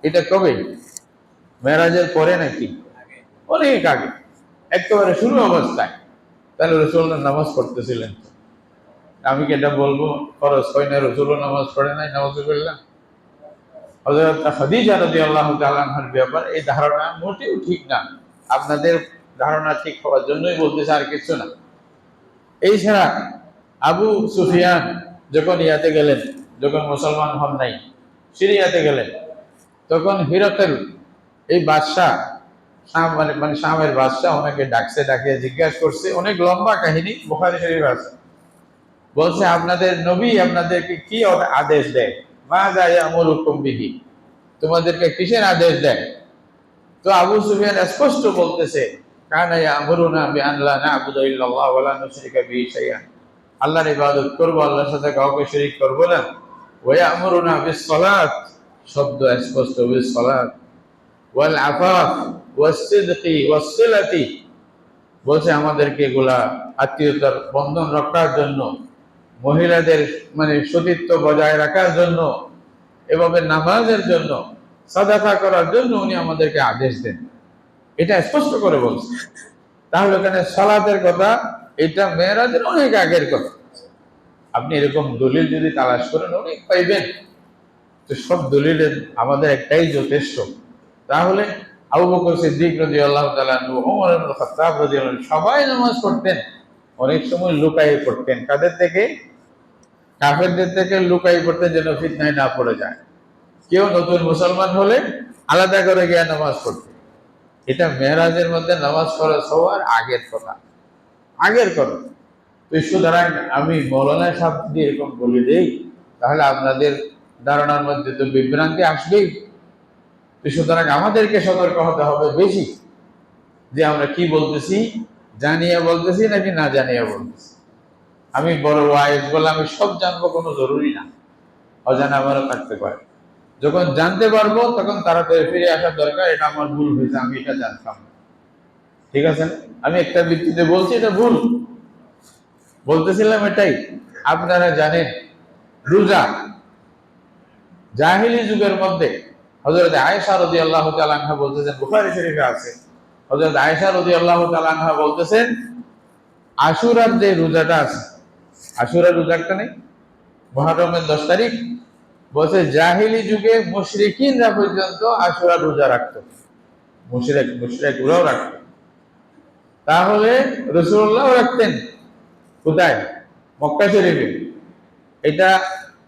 এটা কবে? মেরাজের পরে নাকি অনেক আগে, একেবারে শুরু অবস্থায়। তাহলে রাসূলুল্লাহ নামাজ পড়তেছিলেন। আমি কি এটা বলবো ফরজ হয় না, রসুল নামাজ পড়ে নাই, নাউজুবিল্লাহ। হযরত খাদিজা রাদিয়াল্লাহু তাআলা আনহার ব্যাপারে এই ধারণা মোটেও ঠিক না। আপনাদের ধারণা ঠিক হওয়ার জন্যই বলতেছে, আর কিছু না। এই ছাড়া আবু সুফিয়ান যখন ইয়াতে গেলেন, যখন মুসলমান হন নাই, সিরিয়াতে গেলেন, তখন হিরাকেল এই বাদশাহ শাম মানে শামের বাদশাহ ওনাকে ডাকছে, ডাকিয়ে জিজ্ঞাসা করছে, অনেক লম্বা কাহিনী, বুখারী শরীফে আছে। বলছে আপনাদের নবী আপনাদেরকে কি আদেশ দেয়, মা যায় ইয়ামুরুকুম বিহি, তোমাদেরকে কিসের আদেশ দেয়? তো আবু সুফিয়ান স্পষ্ট বলতেছে, কানা ইয়ামুরুনা বিআন লা না'বুদু ইল্লাল্লাহ ওয়া লা নুশরিকা বিহি শাইআন, আল্লাহর ইবাদত করব, আল্লাহর সাথে কাউকে শরীক করব না। ওয়া ইয়ামুরুনা বিস সালাত, শব্দ স্পষ্ট, বিস সালাত ওয়াল আফাফ ওয়াস সিদকি ওয়াস সিলাতি, বলছে আমাদেরকে এগুলা আত্মীয়তার বন্ধন রক্ষার জন্য, মহিলাদের মানে সতীত্ব বজায় রাখার জন্য, এভাবে নামাজের জন্য, সাদাকা করার জন্য উনি আমাদেরকে আদেশ দেন। এটা স্পষ্ট করে বলছে। তাহলে এখানে সালাতের কথা, এটা মেরাজের অনেক আগের কথা। আপনি এরকম দলিল যদি তালাশ করেন অনেক পাইবেন। তো সব দলিলের আমাদের একটাই যথেষ্ট। তাহলে আবু বকর সিদ্দিক রাদিয়াল্লাহু তাআলা আনহু, ওমর ইবনে খাত্তাব রাদিয়াল্লাহু আনহু সবাই নামাজ পড়তেন। অনেক সময় লুকায়ে পড়তেন। কাদের থেকে? কাফেরদের থেকে লুকায়ে পড়তেন, যেন ফিতনায় না পড়ে যায়। কেউ নতুন মুসলমান হলে আলাদা করে গিয়ে নামাজ পড়তেন। এটা মেরাজের মধ্যে নামাজ ফরজ হওয়ার আগের কথা, আগের কথা। তো সুতরাং আমি মৌলানা সাহেব যদি এরকম বলে দেই, তাহলে আপনাদের ধারণার মধ্যে তো বিভ্রান্তি আসবেই। তো সুতরাং আমাদেরকে সতর্ক হতে হবে বেশি, যে আমরা কি বলতেছি, জানিয়ে বলতেছি নাকি না জানিয়ে বলতেছি। আমি বড় ওয়াইজ বলে আমি সব জানবো, কোনো জরুরি না, অজানা আমারও থাকতে পারে। যখন জানতে পারবো তখন তাড়াতাড়ি ফিরে আসার দরকার, এটা আমার ভুল হয়েছে, আমি এটা জানতাম না। ঠিক আছে, আমি একটা ভিত্তিতে বলছি, এটা ভুল বলতেছিলাম এটাই। আপনারা জানেন রোজা জাহিলি যুগের মধ্যে হযরত আয়েশা রাদিয়াল্লাহু তাআলা আনহা বলতেছেন, বুখারী শরীফে আছে, হযরত আয়েশা রাদিয়াল্লাহু তাআলা আনহা বলতেছেন, আশুরার যে রোজাটা আছে, আশুরার রোজাটা নেই, মুহররমের 10 তারিখ, বলছে জাহিলি যুগে মুশরিকিনরা পর্যন্ত আশুরা রোজা রাখতো, মুশরিকরাও রাখতো। তাহলে রাসূলুল্লাহ রাখতেন কোথায়? মক্কা শরীফে। এটা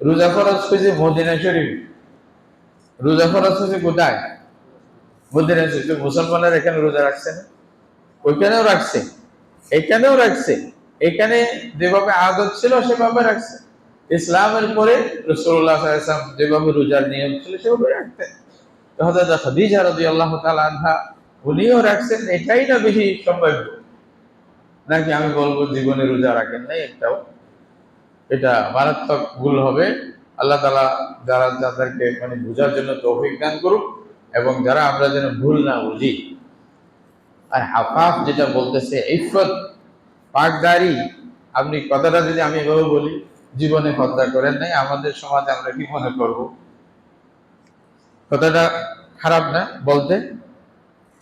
রোজা ফরজ হয়েছে মদিনা শরীফে। রোজা ফরজ হয়েছে কোথায়? মদিনা শরীফে। মুসলমানরা এখানে রোজা রাখছে না? ওইখানেও রাখছে, এখানেও রাখছে। এখানে যেভাবে আদত ছিল সেভাবে রাখছে। ইসলামের পরে রাসূলুল্লাহ সাল্লাল্লাহু আলাইহি ওয়াসাল্লাম যেভাবে রোজার নিয়ম ছিল সেভাবে রাখতেন। তো হযরত খাদিজা রাদিয়াল্লাহু তাআলা আনহা উনিও রাখছেন। এটাই না বেশি সম্ভাব্য, নাকি আমি বলবো জীবনে রোজা রাখেন নাই একটাও? এটা মারাত্মক ভুল হবে। আল্লাহ তাআলা যাদেরকে মানে বোঝার জন্য তৌফিক দান করুক, এবং যারা আমরা যেন ভুল না বুঝি। আর আফাফ যেটা বলতেছে, ইফত, পাকদারি, আপনি কথাটা যদি আমি এভাবে বলি, জীবনে পর্দা করেন নাই, আমাদের সমাজে আমরা কি মনে করব? কথাটা খারাপ না বলতে?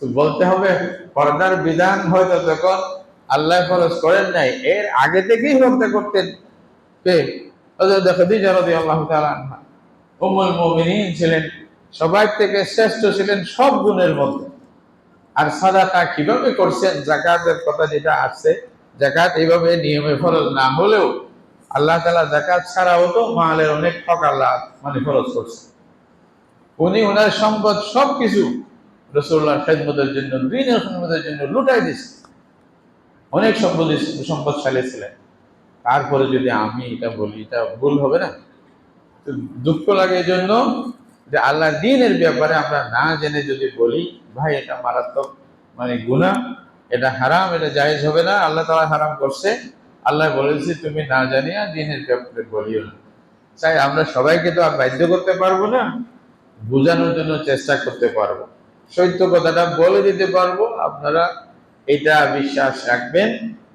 তো বলতে হবে, পর্দার বিধান হয়তো তখন আল্লাহ ফরজ করেন নাই, এর আগে থেকেই পর্দা করতেন কে? হযরত খাদিজা রাদিয়াল্লাহু তাআলা আনহা উম্মুল মুমিনিন ছিলেন, সবার থেকে শ্রেষ্ঠ ছিলেন সব গুণের মধ্যে। আর সাদাকা কিভাবে করছেন, যাকাতের কথা যেটা আসছে, যাকাত এইভাবে নিয়মে ফরজ না হলেও আল্লাহ তাআলা যাকাত ছাড়াও তো মালের অনেক হক আল্লাহ মানে ফরজ করছে। উনি ওনার সম্পদ সবকিছু রাসূলুল্লাহর খেদমতের জন্য, দ্বীনের খেদমতের জন্য লুটাই দিয়েছেন। অনেক সম্পদশালী ছিলেন। তারপরে যদি আমি এটা বলি, এটা ভুল হবে না? তো দুঃখ লাগে এই জন্য যে আল্লাহ দ্বীনের ব্যাপারে আমরা না জেনে যদি বলি, ভাই এটা মারাত্মক মানে গুনাহ, এটা হারাম, এটা জায়েজ হবে না। আল্লাহ তাআলা হারাম করছে, আল্লাহ বলেছে তুমি না জানিয়া দ্বীনের ব্যাপারে বলিও না। তাই আমরা সবাইকে তো আর বাধ্য করতে পারবো না, বোঝানোর জন্য চেষ্টা করতে পারবো, সত্য কথাটা বলে দিতে পারবো। আপনারা এটা বিশ্বাস রাখবেন,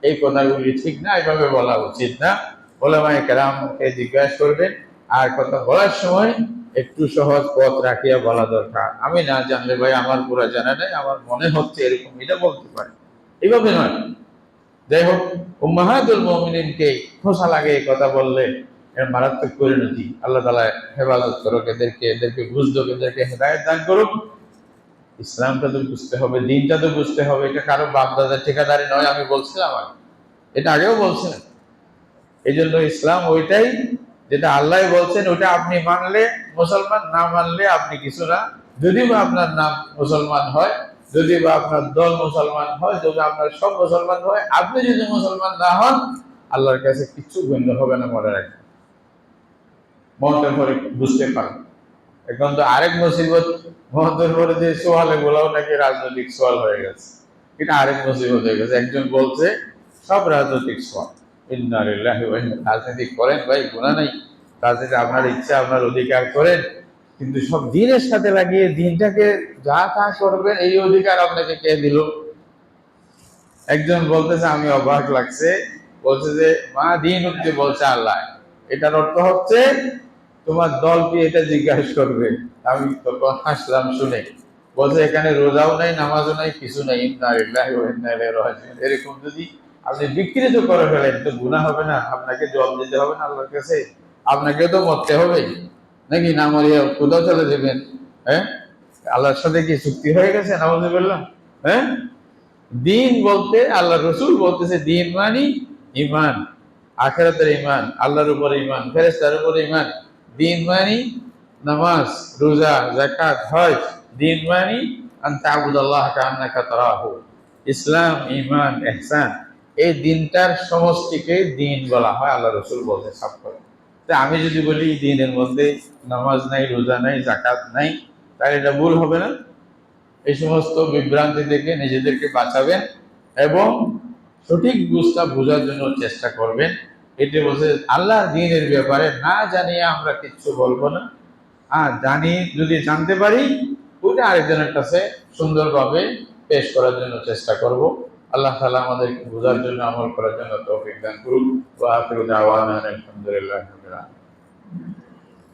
এই কথাগুলি ঠিক না, এভাবে বলা উচিত না। ওলামায়ে কেরামকে জিজ্ঞাসা করবেন, আর কথা বলার সময় একটু সহজ পথ রাখিয়া বলা দরকার। আমি না জানলে ভাই আমার পুরো জানা নাই, আমার মনে হচ্ছে এরকম, এটা বলতে পারে, এইভাবে নয় যাই হোক, উম্মাহাতুল মুমিনিনকে খোসা লাগে এই কথা বললে এর মারাত্মক পরিণতি। আল্লাহ তাআলা হেফাজত করুক এদেরকে বুঝুক, এদেরকে হেদায়েত দান করুক। ইসলামটা তো বুঝতে হবে, দিনটা তো বুঝতে হবে। এটা কারো বাপ দাদার ঠিকাদারি নয়, আমি বলছিলাম আগে, এটা আগেও বলছিলাম। এই জন্য ইসলাম ওইটাই যেটা আল্লাহ বলছেন, ওটা আপনি মানলে মুসলমান, না মানলে আপনি কিছু না। যদি বা আপনার নাম মুসলমান হয়, যদি বা আপনার দল মুসলমান হয়, যদি আপনার সব মুসলমান হয়, আপনি যদি মুসলমান না হন, আল্লাহর কাছে কিচ্ছু গণ্য হবে না। মনে রাখবেন, মতের পরে বুঝতে পারেন। এখন তো আরেক মুসিবত, মতের পরে যে সোয়াল, এগুলাও নাকি রাজনৈতিক সোয়াল হয়ে গেছে। এটা আরেক মুসিবত হয়ে গেছে। একজন বলছে সব রাজনৈতিক সোয়াল। রাজনীতি করেন ভাই, গুনাহ নাই। রাজনীতি আপনার ইচ্ছা, আপনার অধিকার করেন, কিন্তু সব দিনের সাথে লাগিয়ে দিনটাকে যা তা করবেন, এই অধিকার আপনাকে কে দিল? একজন বলতেছে, আমি অবাক লাগছে, বলছে যে মা দিন উঠতে বলছে আল্লাহ, এটার অর্থ হচ্ছে তোমার দল কি এটা জিজ্ঞাসা করবে। আমি তখন হাসলাম শুনে। বলছে এখানে রোজাও নাই, নামাজও নাই, কিছু নাই। ইন্না লিল্লাহি ওয়া ইন্না ইলাইহি রাজিউন। এরকম যদি আপনি বিকৃত করে ফেলেন তো গুনাহ হবে না? আপনাকে জবাব দিতে হবে না আল্লাহর কাছে? আপনাকে তো মরতে হবে নাকি? না মরিয়া কোথাও চলে যাবেন? হ্যাঁ, আল্লাহর সাথে কি চুক্তি হয়ে গেছে? নাউযুবিল্লাহ। হ্যাঁ, দিন বলতে আল্লাহ রসুল বলতেছে দিন মানি ইমান, আখিরাতের ইমান, আল্লাহর উপর ইমান, ফেরেশতার উপর ইমান। দিন মানি নামাজ, রোজা, যাকাত, হজ। দিন মানি আন তা'বুদাল্লাহ কাআন্নাকা তারাহু। ইসলাম, ইমান, ইহসান, এই দিনটার সমষ্টিকে দিন বলা হয়, আল্লাহ রসুল বলতে সাফ করে। তা আমি যদি বলি দিনের মধ্যে নামাজ নাই, রোজা নাই, যাকাত নাই, তাহলে এটা ভুল হবে না? এই সমস্ত বিভ্রান্তি থেকে নিজেদেরকে বাঁচাবেন এবং সঠিক বুঝটা বোঝার জন্য চেষ্টা করবেন। এটি বলছে আল্লাহর দ্বীনের ব্যাপারে না জানিয়ে আমরা কিচ্ছু বলবো না। আর জানি, যদি জানতে পারি, ওইটা আরেকজনের কাছে সুন্দরভাবে পেশ করার জন্য চেষ্টা করব। আল্লাহ তাআলা আমাদেরকে বোঝার জন্য, আমল করার জন্য তৌফিক দান করুন। ওয়া আখিরু দাওয়ানা আলহামদুলিল্লাহি রাব্বিল আলামিন।